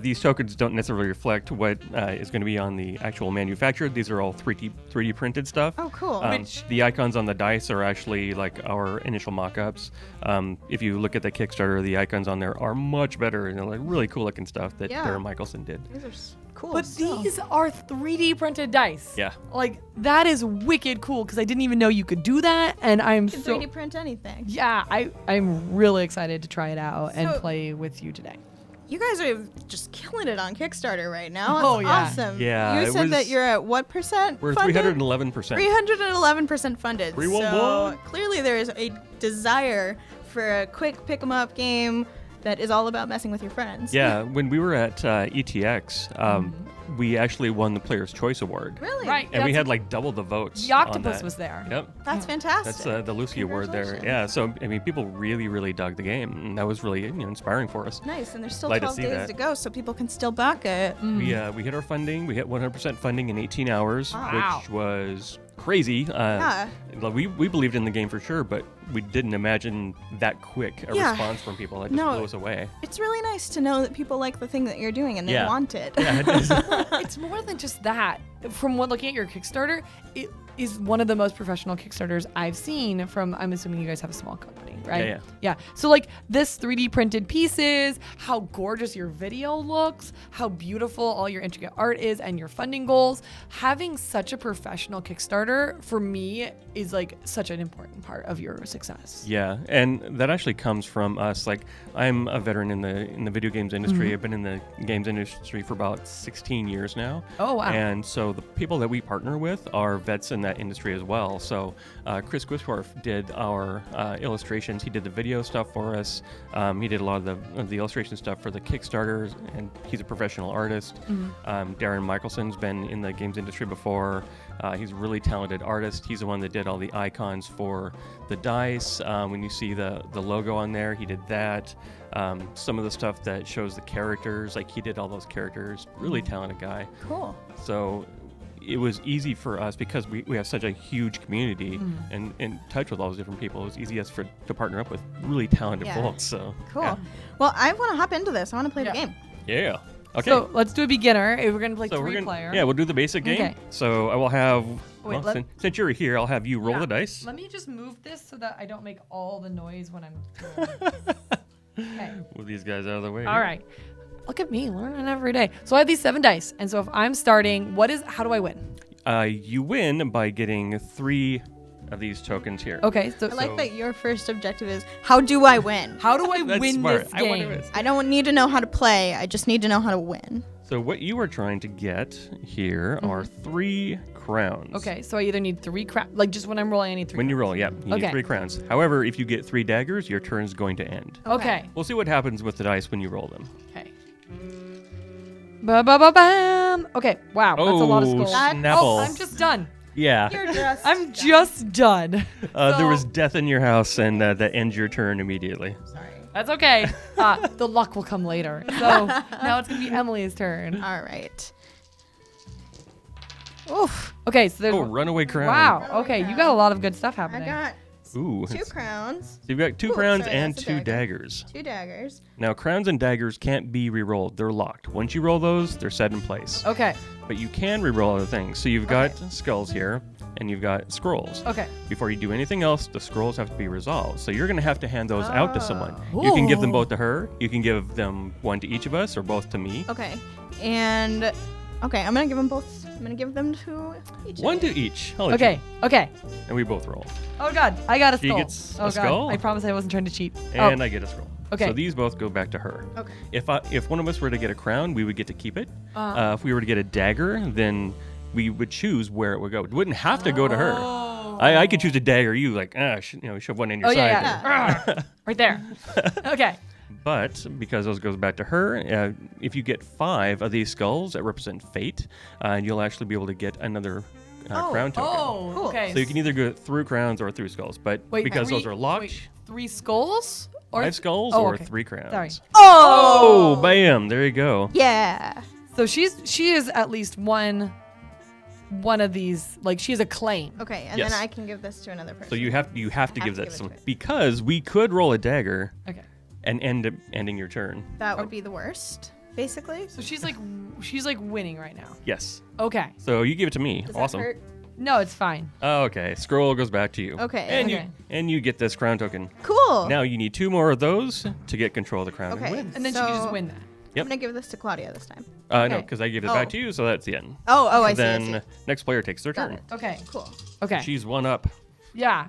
these tokens don't necessarily reflect what is going to be on the actual manufacturer. These are all 3D printed stuff. Oh, cool. The icons on the dice are actually like our initial mock-ups. If you look at the Kickstarter, the icons on there are much better, like really cool looking stuff that Darren Michelson did. These are cool. But these are 3D printed dice. Yeah. Like, that is wicked cool, because I didn't even know you could do that, and I'm You can so... 3D print anything. Yeah, I'm really excited to try it out and play with you today. You guys are just killing it on Kickstarter right now. Oh, That's yeah. awesome. Yeah, You it said that was- you're at what percent We're funded? 311%. 311% funded. 311. So clearly there is a desire for a quick pick 'em up game that is all about messing with your friends. Yeah, when we were at ETX, we actually won the Player's Choice Award. Really? Right. And we that's- had like double the votes. The Octopus on that. was there. Yep. That's fantastic. That's the Lucy Award there. Yeah. So I mean, people really, really dug the game, and that was really inspiring for us. Nice, and there's still Glad to 12 see days that. to go, so people can still back it. We hit our funding. We hit 100% funding in 18 hours, Wow. which was crazy. Yeah. We believed in the game for sure, but we didn't imagine that quick a Yeah. response from people. That just No. blew us away. It's really nice to know that people like the thing that you're doing and they Yeah. want it. Yeah, it is. It's more than just that. From looking at your Kickstarter, it is one of the most professional Kickstarters I've seen from, I'm assuming you guys have a small company, right? Yeah. So like this 3D printed pieces, how gorgeous your video looks, how beautiful all your intricate art is, and your funding goals. Having such a professional Kickstarter for me is like such an important part of your success. Yeah, and that actually comes from us. Like, I'm a veteran in the video games industry. Mhm. I've been in the games industry for about 16 years now. Oh, wow. And so the people that we partner with are vets in that industry as well. So Chris Wisdorf did our illustrations. He did the video stuff for us. He did a lot of the illustration stuff for the Kickstarters, and he's a professional artist. Darren Michelson's been in the games industry before. He's a really talented artist. He's the one that did all the icons for the dice. When you see the logo on there, he did that. Some of the stuff that shows the characters, like he did all those characters. Really talented guy. Cool. So it was easy for us because we have such a huge community and in touch with all those different people. It was easy to partner up with really talented folks. So cool. yeah. Well, I want to hop into this. I want to play the game. Yeah. Okay. So let's do a beginner. We're gonna play three-player. Yeah, we'll do the basic game. Okay. So I will have. Wait, since you're here, I'll have you roll the dice. Let me just move this so that I don't make all the noise when I'm doing this. Okay. Move these guys out of the way. All right. Look at me learning every day. So I have these 7 dice, and so if I'm starting, how do I win? You win by getting 3 of these tokens here. Okay. So I like that your first objective is how do I win? How do I That's win smart. this I wanna game? win. I don't need to know how to play. I just need to know how to win. So what you are trying to get here are 3 crowns. Okay, so I either need 3 crowns, like just when I'm rolling, I need 3. When you roll, you Okay. need 3 crowns. However, if you get 3 daggers, your turn's going to end. Okay. We'll see what happens with the dice when you roll them. Okay. Ba-ba-ba-bam. Okay. Wow, that's a lot of skulls. Snapple. Oh, I'm just done. Yeah. I'm just done. There was death in your house, and that ends your turn immediately. That's okay. The luck will come later. So now it's gonna be Emily's turn. All right. Oof. Okay, so there's runaway crown. Wow. Okay, you got a lot of good stuff happening. I got Ooh. 2 crowns. So you've got 2 Ooh, crowns sorry, and that's a 2 dagger. daggers. 2 daggers. Now, crowns and daggers can't be re-rolled. They're locked. Once you roll those, they're set in place. Okay. But you can re-roll other things. So you've got skulls here, and you've got scrolls. Okay. Before you do anything else, the scrolls have to be resolved. So you're going to have to hand those out to someone. You can give them both to her. You can give them one to each of us, or both to me. Okay. And okay, I'm gonna give them both. I'm gonna give them to each. One of you. to each. I'll let Okay. you. Okay. And we both roll. Oh God, I got a She skull. gets oh a skull? God, I promise I wasn't trying to cheat. And I get a scroll. Okay. So these both go back to her. Okay. If one of us were to get a crown, we would get to keep it. Uh-huh. If we were to get a dagger, then we would choose where it would go. It wouldn't have to go to her. I could choose a dagger. You shove one in your Oh side. yeah. Right there. Okay. But because those goes back to her, if you get 5 of these skulls that represent fate, you'll actually be able to get another crown token. Oh, cool. Okay. So you can either go through crowns or through skulls. But because those are locked, 3 skulls? Or 5 skulls oh, or okay. 3 crowns. Sorry. Oh, bam! There you go. Yeah. So she is at least one of these. Like she has a claim. Okay, and Yes. then I can give this to another person. So you have to give that it to to someone it. because we could roll a dagger. Okay. And ending your turn. That would be the worst, basically. So she's like winning right now. Yes. Okay. So you give it to me. Does that Awesome. hurt? No, it's fine. Oh, okay. Scroll goes back to you. Okay. Okay. And you get this crown token. Cool. Now you need 2 more of those to get control of the crown Okay. and win. And then she can just win that. Yep. I'm gonna give this to Claudia this time. No, Okay. because I give it Oh. back to you, so that's the end. Oh, I see, I Then see. next player takes their Got turn. it. Okay. Cool. Okay. She's 1 up. Yeah.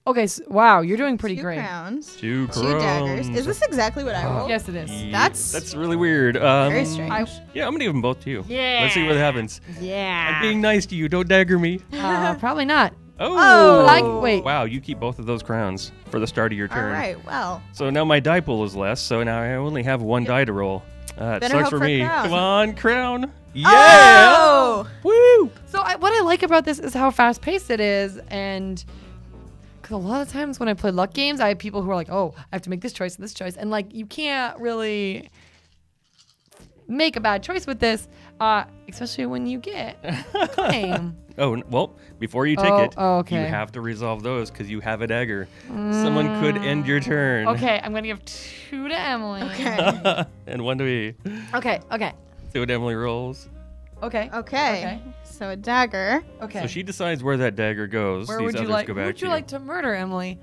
Okay. So, wow, you're doing pretty 2 great. crowns. 2 2 daggers. crowns. Is this exactly what I rolled? Yes, it is. Yeah, that's really weird. Very strange. Yeah, I'm gonna give them both to you. Yeah. Let's see what happens. Yeah. I'm being nice to you. Don't dagger me. Probably not. Oh. Wait. Wow, you keep both of those crowns for the start of your All turn. right. Well. So now my die pool is less, so now I only have 1 die to roll. It Better sucks hope for for me. crown. Come on, crown. Yeah! Oh! Woo! So what I like about this is how fast paced it is, and because a lot of times when I play luck games, I have people who are like, "Oh, I have to make this choice and this choice," and like you can't really make a bad choice with this, especially when you get a claim. Well, before you take it, okay. you have to resolve those because you have a dagger. Someone could end your turn. Okay, I'm gonna give 2 to Emily. Okay. And 1 to me. Okay. Okay. See what Emily rolls. Okay. Okay. So a dagger. Okay. So she decides where that dagger goes. Where These would you others like? go Who back would to you like to murder, Emily?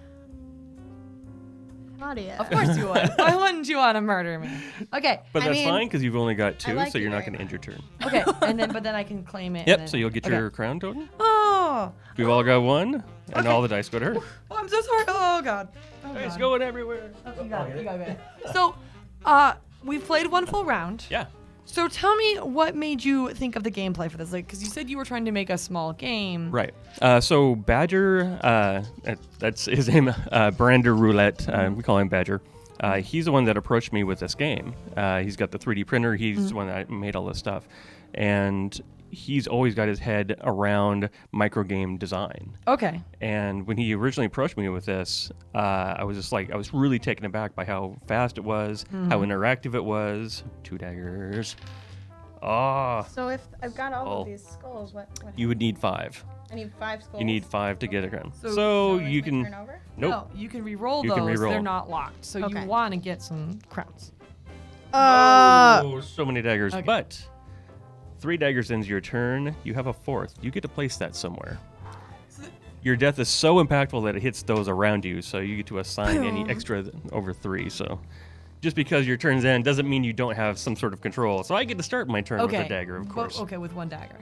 Claudia. Of course you would. Why wouldn't you want to murder me? Okay. But I that's mean, fine because you've only got 2, like so you you're not very going to end your turn. Okay, but then I can claim it. Yep, and so then- you'll get okay. your crown token. Oh. We've all got 1, and all the dice go to her. Oh, I'm so sorry. Oh God. Oh, It's God. going everywhere. Oh, you got it. You got it. So, we've played 1 full round. Yeah. So tell me what made you think of the gameplay for this? Like, because you said you were trying to make a small game. Right. So Badger, that's his name, Brander Roulette. We call him Badger. He's the one that approached me with this game. He's got the 3D printer. He's the one that made all this stuff. And he's always got his head around micro game design. Okay. And when he originally approached me with this, I was really taken aback by how fast it was, how interactive it was. 2 daggers. Ah. So if I've got all Oh. of these skulls, what You would need 5. I need 5 skulls. You need 5 to get a crown. So- So is you my can. turn over? Nope. No, you can re-roll You those. can re-roll. They're not locked. So Okay. you want to get some crowns. Oh, so many daggers. Okay. But 3 daggers ends your turn. You have a 4th. You get to place that somewhere. Your death is so impactful that it hits those around you, so you get to assign any extra over 3. So just because your turn's end doesn't mean you don't have some sort of control. So I get to start my turn with a dagger, of course. Okay, with 1 dagger.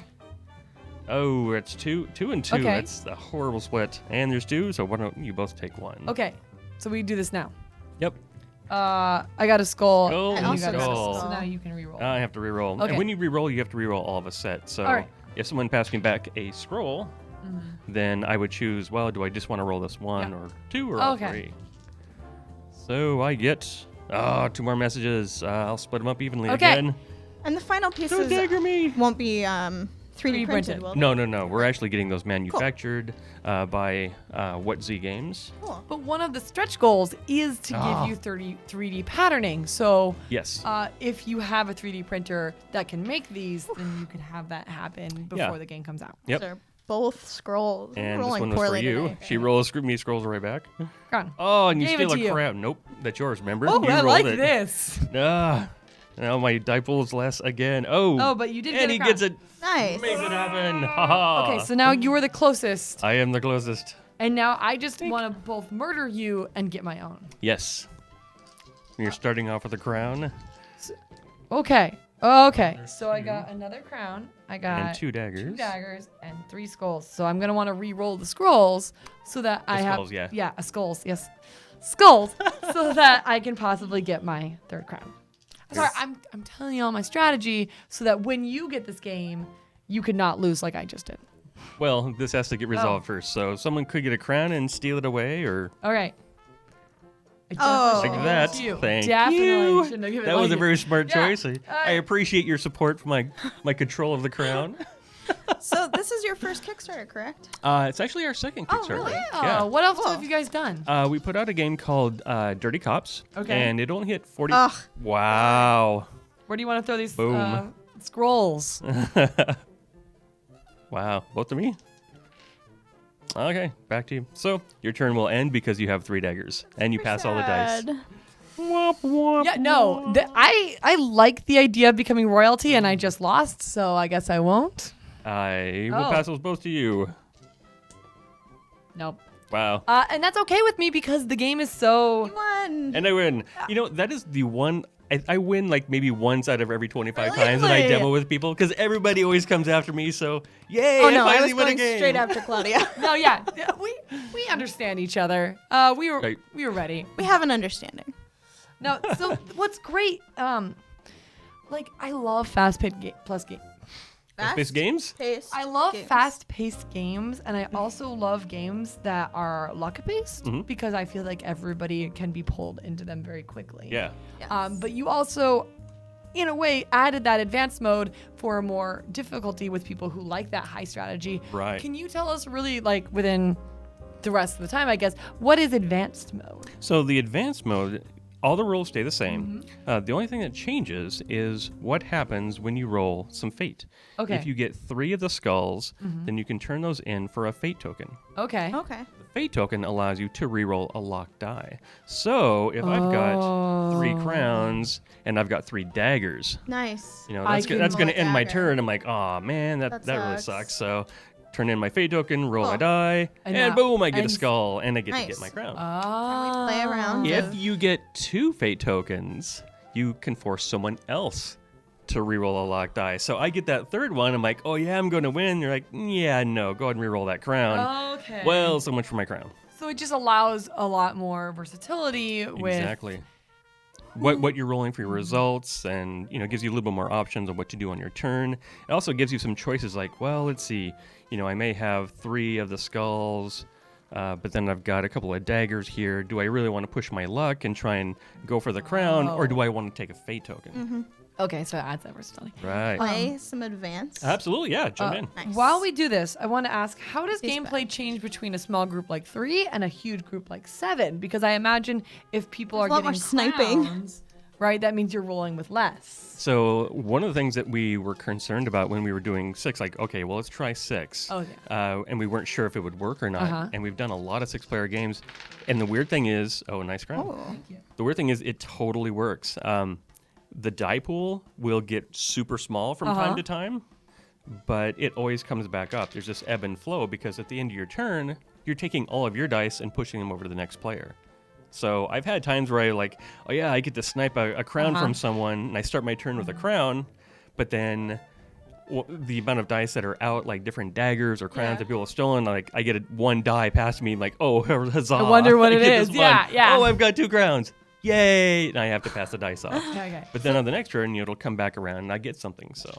Oh, it's 2 and 2. Okay. That's a horrible split. And there's 2, so why don't you both take 1? Okay, so we do this now. Yep. I got a skull. Skull and and you got a skull. So now you can re-roll. I have to reroll. Okay. And when you reroll, you have to reroll all of a set. So All right. if someone passed me back a scroll, then I would choose, well, do I just want to roll this 1 or 2 or all Okay. 3? So I get 2 more messages. I'll split them up evenly Okay. again. And the final pieces dagger me. won't be 3D printed, will they? No. We're actually getting those manufactured by What Z Games. Cool. But one of the stretch goals is to give you 3D patterning. So Yes. if you have a 3D printer that can make these, then you can have that happen before Yeah. the game comes out. Yep. These are both scrolls. I'm And this rolling one was for poorly you. today. She rolls me scrolls right back. Crown. Oh, and you Gave it steal to a you. crown. Nope, that's yours. Remember? Oh, you I rolled like it. this. Now my die pool is less again. Oh. Oh, but you did get And a he crown. gets it. Nice. Makes it happen. Ha ha. Okay, so now you are the closest, I am the closest. and now I just want to both murder you and get my own. Yes. You're starting off with a crown Okay. Okay. So I got another crown. I got and 2 daggers. 2 daggers and 3 skulls. So I'm gonna want to re-roll the scrolls so that I have skulls, yeah. skulls, yes, skulls, so that I can possibly get my 3rd crown. Sorry, I'm telling you all my strategy so that when you get this game, you could not lose like I just did. Well, this has to get resolved first. So someone could get a crown and steal it away, or All right. Oh. like that. Thank Definitely you. shouldn't have given That it was like a very smart Yeah. choice. I appreciate your support for my control of the crown. So this is your first Kickstarter, correct? It's actually our second Kickstarter. really? Oh, what else have you guys done? We put out a game called Dirty Cops. Okay. And it only hit 40. Ugh. Wow. Where do you want to throw these Boom. scrolls? Wow. Both to me? Okay, back to you. So, your turn will end because you have 3 daggers. And you pass all the dice. Yeah, no. I like the idea of becoming royalty, and I just lost, so I guess I won't. I will Oh. pass those both to you. Nope. Wow. And that's okay with me because the game is so. Won. And I win. You know, that is the one. I win like maybe once out of every 25 times that I Really? demo with people because everybody always comes after me. So, yay! Oh no, I finally was win a going game. straight after Claudia. No, yeah, we understand each other. We were Right. we were ready. We have an understanding. No, so what's great? Like I love fast-paced game. Fast-paced games? I love fast-paced games, and I also love games that are luck-based because I feel like everybody can be pulled into them very quickly. Yeah. But you also, in a way, added that advanced mode for more difficulty with people who like that high strategy. Right. Can you tell us really, like, within the rest of the time, I guess, what is advanced mode? So the advanced mode, all the rules stay the same. The only thing that changes is what happens when you roll some fate. Okay. If you get 3 of the skulls, then you can turn those in for a fate token. Okay. Okay. The fate token allows you to reroll a locked die. So if I've got 3 crowns and I've got 3 daggers, Nice. you know, I that's can that's going to roll a end my dagger. turn. I'm like, oh man, that really sucks. sucks. So turn in my fate token, roll my Cool. die, And and now- boom, I get a and- skull, and I get to Nice. get my crown. Ah. Play around. If you get 2 fate tokens, you can force someone else to reroll a locked die. So I get that 3rd one. I'm like, oh yeah, I'm going to win. You're like, yeah, no, go ahead and reroll that crown. Okay. Well, so much for my crown. So it just allows a lot more versatility with. Exactly. What you're rolling for your results, and gives you a little bit more options on what to do on your turn. It also gives you some choices like, well, let's see, I may have 3 of the skulls, but then I've got a couple of daggers here. Do I really want to push my luck and try and go for the crown, or do I want to take a fate token? Okay, so it adds that versatility. Right. Play some advanced. Absolutely, yeah. Jump in. Nice. While we do this, I want to ask, how does These gameplay change between a small group like 3 and a huge group like 7? Because I imagine if people There's are a lot more getting sniping. crowns, right? That means you're rolling with less. So one of the things that we were concerned about when we were doing 6, like, okay, well, let's try 6. Oh, yeah. And we weren't sure if it would work or not. And we've done a lot of 6-player games. And the weird thing is, nice crown. Oh. Thank you. The weird thing is it totally works. The die pool will get super small from time to time, but it always comes back up. There's this ebb and flow because at the end of your turn, you're taking all of your dice and pushing them over to the next player. So I've had times where I get to snipe a crown from someone, and I start my turn with a crown, but then the amount of dice that are out, like different daggers or crowns that people have stolen, like I get one die past me, like, oh, huzzah. I wonder what it is. Yeah. Oh, I've got 2 crowns. Yay! And I have to pass the dice off. Okay. But then on the next turn, it'll come back around and I get something, so.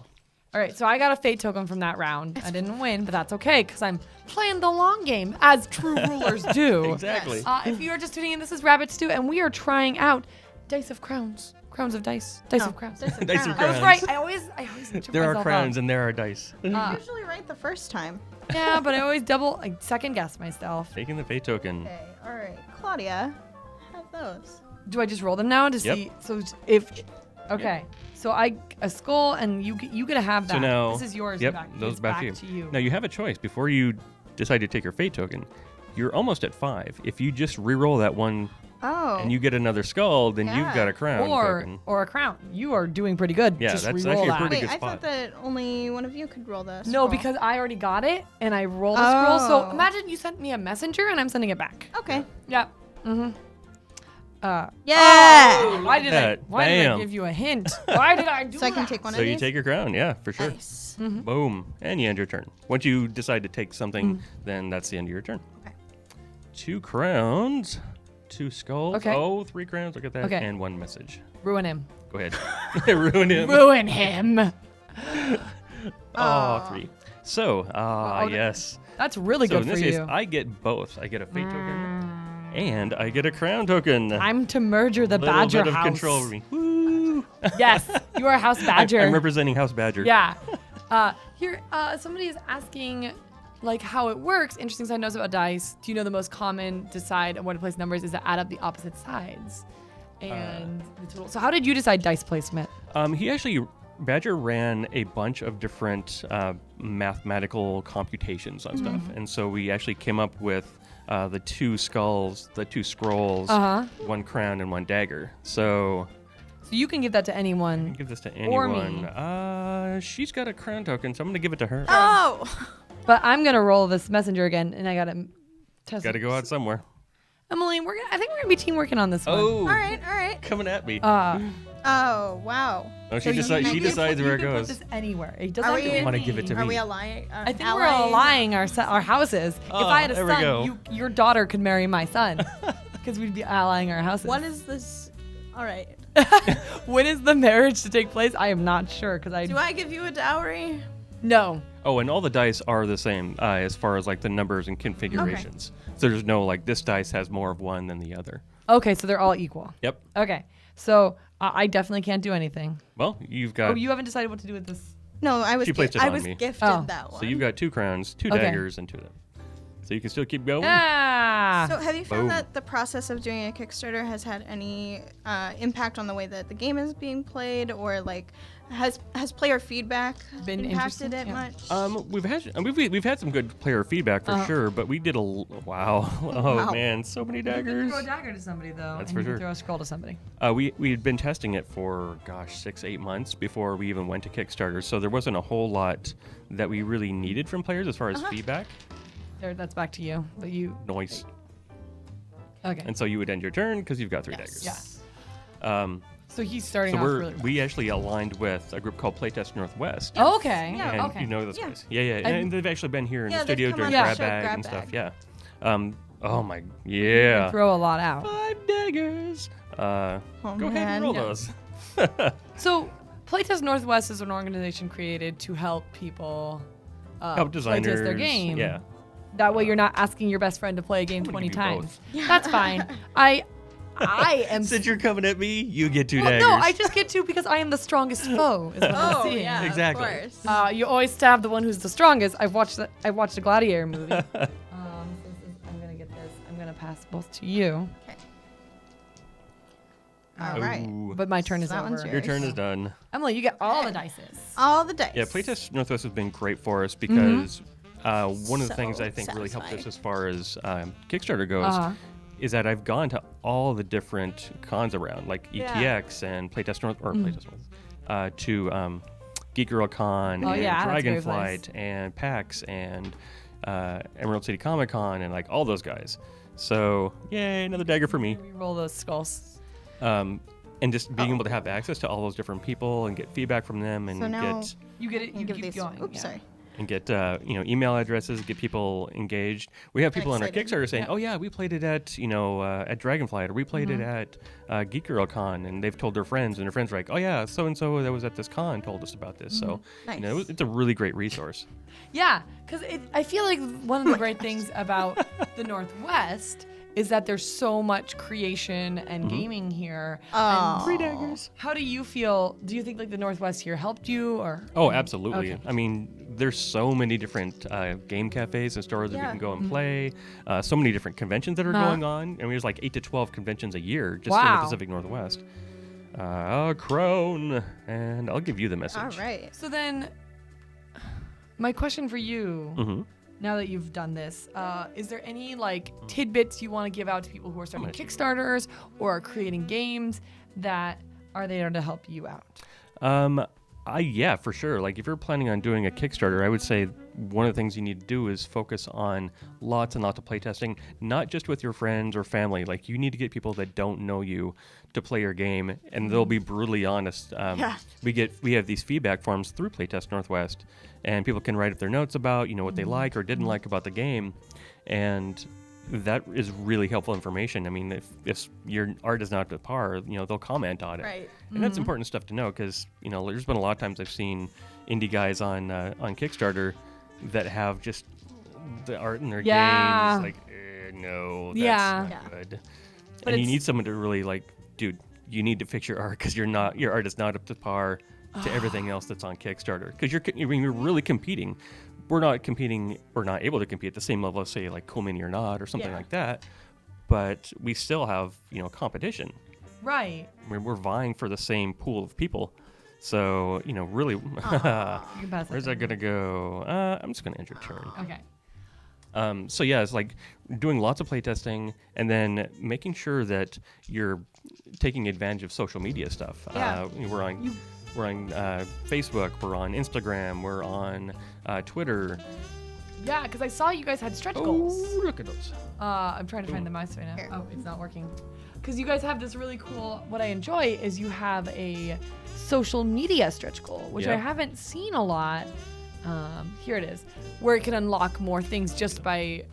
All right, so I got a fate token from that round. I didn't win, but that's okay because I'm playing the long game, as true rulers do. Exactly. If you are just tuning in, this is Rabbit Stew, and we are trying out Dice of Crowns. Crowns of Dice. Dice of Crowns. Dice of I was Crowns. right. I always trip There are myself crowns up. and there are dice. I'm usually right the first time. Yeah, but I always second guess myself. Taking the fate token. Okay, all right. Claudia, have those. Do I just roll them now to see? So okay. So a skull, and you get to have that. So now, this is yours. Yep, back. those It's back to you. Now you have a choice. Before you decide to take your fate token, you're almost at 5. If you just re-roll that one and you get another skull, then you've got a crown token. Or a crown. You are doing pretty good. Yeah, just that's re-roll actually a that. pretty Wait, good I spot. thought that only one of you could roll the No, scroll. because I already got it, and I rolled a scroll. So imagine you sent me a messenger, and I'm sending it back. Okay. Yeah. Mm-hmm. Yeah. Oh, why did I Bam. give you a hint? Why did I do So I can that? take one So of you these? take your crown, yeah, for sure. Nice. Boom. And you end your turn. Once you decide to take something, then that's the end of your turn. Okay. 2 crowns, 2 skulls. Okay. Oh, 3 crowns. Look at that. Okay. And 1 message. Ruin him. Go ahead. Ruin him. Ruin him. Oh, 3. So, yes. That's really So good in for this case, you. I get both. I get a fate token, and I get a crown token. Time to merger the Little Badger bit of house. control over me. Woo! Yes, you are House Badger. I'm representing House Badger. Yeah. Here, somebody is asking, how it works. Interesting side notes about dice. Do you know the most common decide on where to place numbers is to add up the opposite sides, and the total. So how did you decide dice placement? Badger ran a bunch of different mathematical computations on stuff, and so we actually came up with the 2 skulls, the 2 scrolls, 1 crown, and 1 dagger. So you can give that to anyone. I can give this to Or anyone. me. She's got a crown token, so I'm gonna give it to her. Oh. But I'm gonna roll this messenger again, and I gotta test. Got to go out somewhere. Emily, I think we're gonna be team working on this one. Oh, All right. coming at me. Oh, wow. Oh, she decides where it You can goes. put this anywhere. It doesn't Are have to we- be Want to give it to Are me? we allying? I think we're allying our houses. If I had a there we go. son, your daughter could marry my son, because we'd be allying our houses. What is this? All right. When is the marriage to take place? I am not sure because Do I give you a dowry? No. Oh, and all the dice are the same as far as the numbers and configurations. So there's no this dice has more of one than the other. Okay, so they're all equal. Yep. Okay, so I definitely can't do anything. Well, you've got. Oh, you haven't decided what to do with this. No, I was. She placed it I on was me. gifted that one. So you've got 2 crowns, 2 Okay. daggers, and 2 of them. So you can still keep going. Ah. So have you found Boom. that the process of doing a Kickstarter has had any impact on the way that the game is being played, or has player feedback Been impacted interesting? it Yeah. much? We've had some good player feedback for sure, but we did wow. Oh Wow. man, so many daggers. Throw a dagger to somebody though, That's and for you can sure. throw a scroll to somebody. We had been testing it for 6-8 months before we even went to Kickstarter, so there wasn't a whole lot that we really needed from players as far as feedback. There, that's back to you. But you. Noise. Okay. And so you would end your turn because you've got 3 daggers. Yeah. So he's starting off really. We actually aligned with a group called Playtest Northwest. Oh, okay. And okay. you know those Yeah. guys. Yeah. And they've actually been here in the they've studio come during on Grab the show, Bag Grab and stuff. Bag. Yeah. Oh my, yeah. Throw a lot out. 5 daggers. Go ahead man. and roll Yeah. those. So, Playtest Northwest is an organization created to help people Help designers. playtest their game. Yeah. That way, you're not asking your best friend to play a game I'm gonna 20 give you times. both. That's fine. I am. Since you're coming at me, you get 2 Well, daggers. no, I just get 2 because I am the strongest foe. Is what I'm Oh seeing. yeah, Exactly. Of course. You always stab the one who's the strongest. I watched a Gladiator movie. I'm gonna get this. I'm gonna pass both to you. Okay. All right. Ooh. But my turn is that over. one's Your turn is done. Emily, you get all the dices. All the dice. Yeah, Playtest Northwest has been great for us because one of the So things I think really helped us satisfying. as far as Kickstarter goes Uh-huh. is that I've gone to all the different cons around, like ETX and Playtest North, or Playtest North, to Geek Girl Con Oh, and yeah, that's a great Dragonflight and PAX and Emerald City Comic Con and like all those guys. So, yay, another dagger for me. Roll those skulls. And just being able to have access to all those different people and get feedback from them and So now get You get it. You give keep these. going. Oops, yeah. sorry. and get email addresses, get people engaged. We have people on our Excited. Kickstarter saying, Yeah. "Oh yeah, we played it at at Dragonflight, or we played it at Geek Girl Con," and they've told their friends, and their friends are like, "Oh yeah, so and so that was at this con told us about this." So Nice. it's a really great resource. Yeah, because I feel like one of the great things about the Northwest is that there's so much creation and gaming here. Oh. And 3 daggers. how do you feel? Do you think like the Northwest here helped you, or? Oh, absolutely. Okay. I mean, there's so many different game cafes and stores that we Yeah. can go and play. So many different conventions that are Uh-huh. going on. I mean, there's like 8 to 12 conventions a year just in the Wow. Pacific Northwest. Crone, and I'll give you the message. All right. So then, my question for you, Mhm. now that you've done this, is there any like tidbits you want to give out to people who are starting Kickstarters or are creating games that are there to help you out? Yeah, for sure. Like if you're planning on doing a Kickstarter, I would say one of the things you need to do is focus on lots and lots of playtesting, not just with your friends or family. Like you need to get people that don't know you to play your game, and they'll be brutally honest. We have these feedback forms through Playtest Northwest, and people can write up their notes about what they like or didn't like about the game, and that is really helpful information. I mean, if your art is not up to par, they'll comment on it. Right. And that's important stuff to know because, there's been a lot of times I've seen indie guys on Kickstarter that have just the art in their Yeah. games. Like, no, that's Yeah. not good. But and you it's- need someone to really dude, you need to fix your art because your art is not up to par to everything else that's on Kickstarter. Because you're really competing. We're not able to compete at the same level as, say, like Cool Mini or Not or something like that. But we still have, competition. Right. We're vying for the same pool of people. So, really, You can pass where's that going to go? I'm just going to end your turn. Okay. So yeah, it's like doing lots of playtesting and then making sure that you're taking advantage of social media stuff. Yeah. We're on Facebook, we're on Instagram, we're on Twitter. Yeah, because I saw you guys had stretch goals. Oh, look at those. I'm trying to find the mouse right now. Oh, it's not working. Because you guys have this really cool. What I enjoy is you have a social media stretch goal, which I Yep. haven't seen a lot. Here it is, where it can unlock more things just by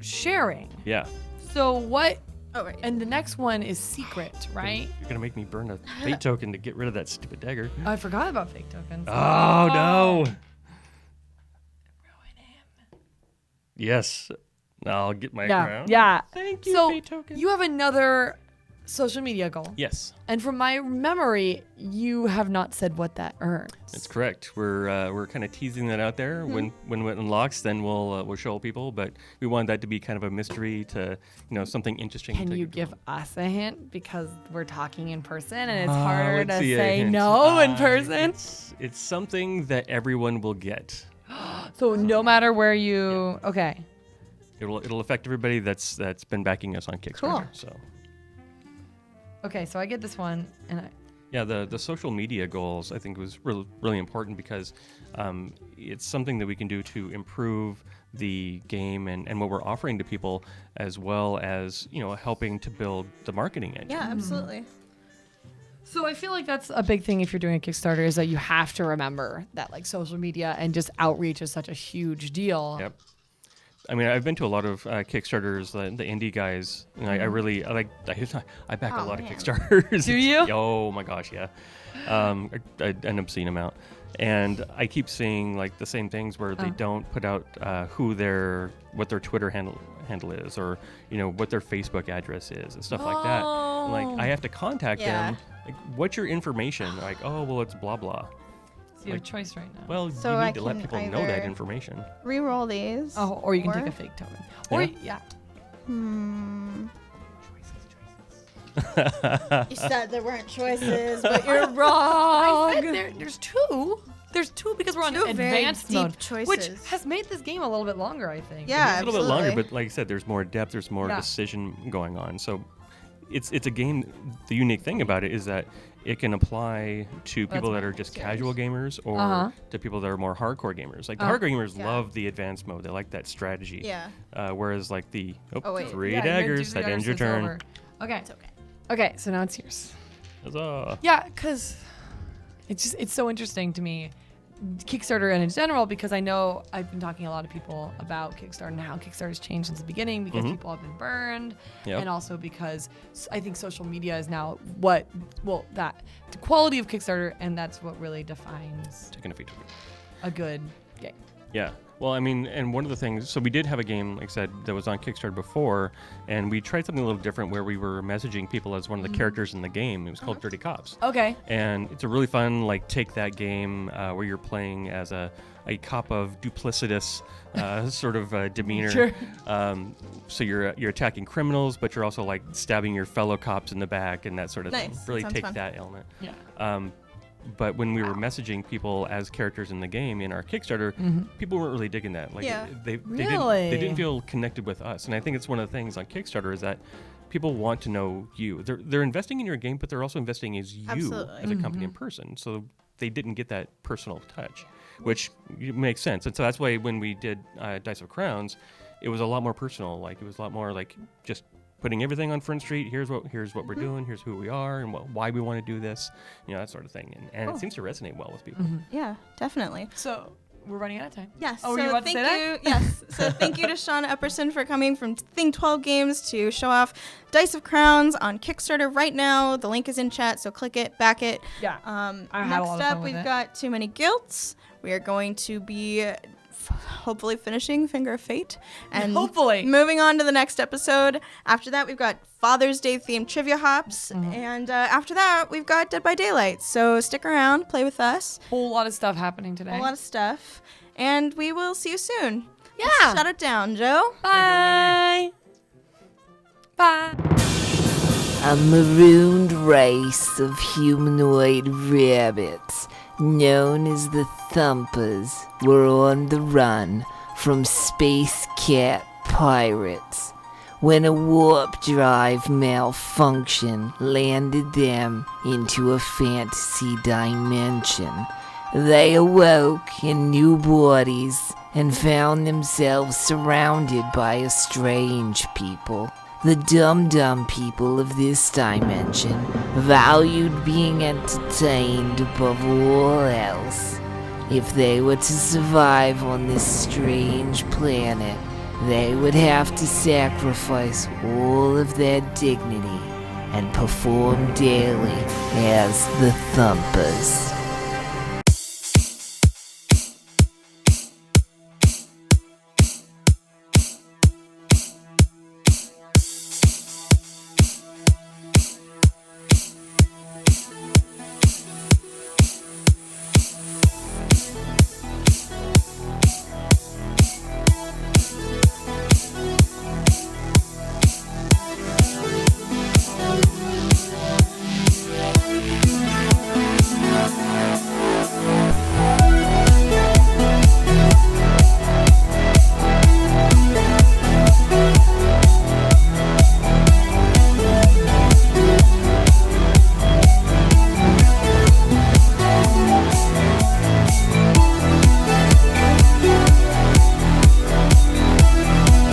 sharing. Yeah. So what? Oh, right. And the next one is secret, right? You're going to make me burn a fate token to get rid of that stupid dagger. I forgot about fake tokens. Oh, no. Yes. I'll get my crown. Yeah. Thank you, So fate token. you have another social media goal. Yes. And from my memory, you have not said what that earns. That's correct. We're kind of teasing that out there. When it unlocks, then we'll show people. But we want that to be kind of a mystery to something interesting. Can to you give us a hint because we're talking in person and it's harder let's to see a say hint. no in person? It's something that everyone will get. So no matter where you, okay. It'll affect everybody that's been backing us on Kickstarter. Cool. So. Okay, so I get this one, and Yeah, the social media goals I think was really important because it's something that we can do to improve the game and what we're offering to people, as well as helping to build the marketing engine. Yeah, absolutely. So I feel like that's a big thing if you're doing a Kickstarter is that you have to remember that like social media and just outreach is such a huge deal. Yep. I mean, I've been to a lot of Kickstarters, the indie guys, and I back a lot of Kickstarters. Do you? Oh my gosh, yeah. I end up seeing them out, and I keep seeing like the same things where they don't put out what their Twitter handle is, or what their Facebook address is, and stuff like that. And, like I have to contact them. Like, what's your information? Like, oh well, it's blah blah. So you have a choice right now. Well, So you I need to let can people know that either information. Reroll these. Oh, or you can take a fake token. Or Yeah. yeah. You said there weren't choices, but you're wrong. I said there's two. There's two because we're on Two very advanced deep mode, choices. which has made this game a little bit longer, I think. Yeah, a little bit longer, but like I said, there's more depth, there's more Yeah. decision going on. So it's a game. The unique thing about it is that it can apply to people that are just casual gamers or to people that are more hardcore gamers. Like the hardcore gamers love the advanced mode. They like that strategy. Yeah. Whereas like the three Yeah, daggers, that ends your so it's turn. over. Okay. It's okay. Okay, so now it's yours. Huzzah. Yeah, because it's so interesting to me, Kickstarter and in general, because I know I've been talking to a lot of people about Kickstarter and how Kickstarter's changed since the beginning because people have been burned, and also because I think social media is now the quality of Kickstarter, and that's what really defines Taking a feature. a good game. Yeah. Well, I mean, and one of the things, so we did have a game, like I said, that was on Kickstarter before, and we tried something a little different where we were messaging people as one of the characters in the game. It was called Dirty Cops. Okay. And it's a really fun, like, take that game where you're playing as a cop of duplicitous sort of demeanor. Sure. So you're attacking criminals, but you're also, like, stabbing your fellow cops in the back and that sort of thing. Really Sounds take fun. that element. Yeah. But when we were messaging people as characters in the game in our Kickstarter, people weren't really digging that. Like they didn't feel connected with us. And I think it's one of the things on Kickstarter is that people want to know you. They're investing in your game, but they're also investing as you as a company in person. So they didn't get that personal touch, which makes sense. And so that's why when we did Dice of Crowns, it was a lot more personal. Like it was a lot more like just putting everything on Front Street. Here's what we're doing. Here's who we are and why we want to do this. You know, that sort of thing. And it seems to resonate well with people. Yeah, definitely. So we're running out of time. Yes. Oh, were so you about to thank say you. that? Yes. So thank you to Sean Epperson for coming from Think 12 Games to show off Dice of Crowns on Kickstarter right now. The link is in chat, so click it, back it. Yeah. I had a lot of Next fun up, with we've it. got Too Many Guilts. We are going to be hopefully finishing Finger of Fate and hopefully moving on to the next episode. After that, we've got Father's Day themed trivia hops, and after that, we've got Dead by Daylight. So stick around, play with us. Whole lot of stuff happening today. A lot of stuff, and we will see you soon. Yeah. Let's shut it down, Joe. Bye. Bye. A marooned race of humanoid rabbits, known as the Thumpers, were on the run from Space Cat pirates when a warp drive malfunction landed them into a fantasy dimension. They awoke in new bodies and found themselves surrounded by a strange people. The dumb people of this dimension valued being entertained above all else. If they were to survive on this strange planet, they would have to sacrifice all of their dignity and perform daily as the Thumpers.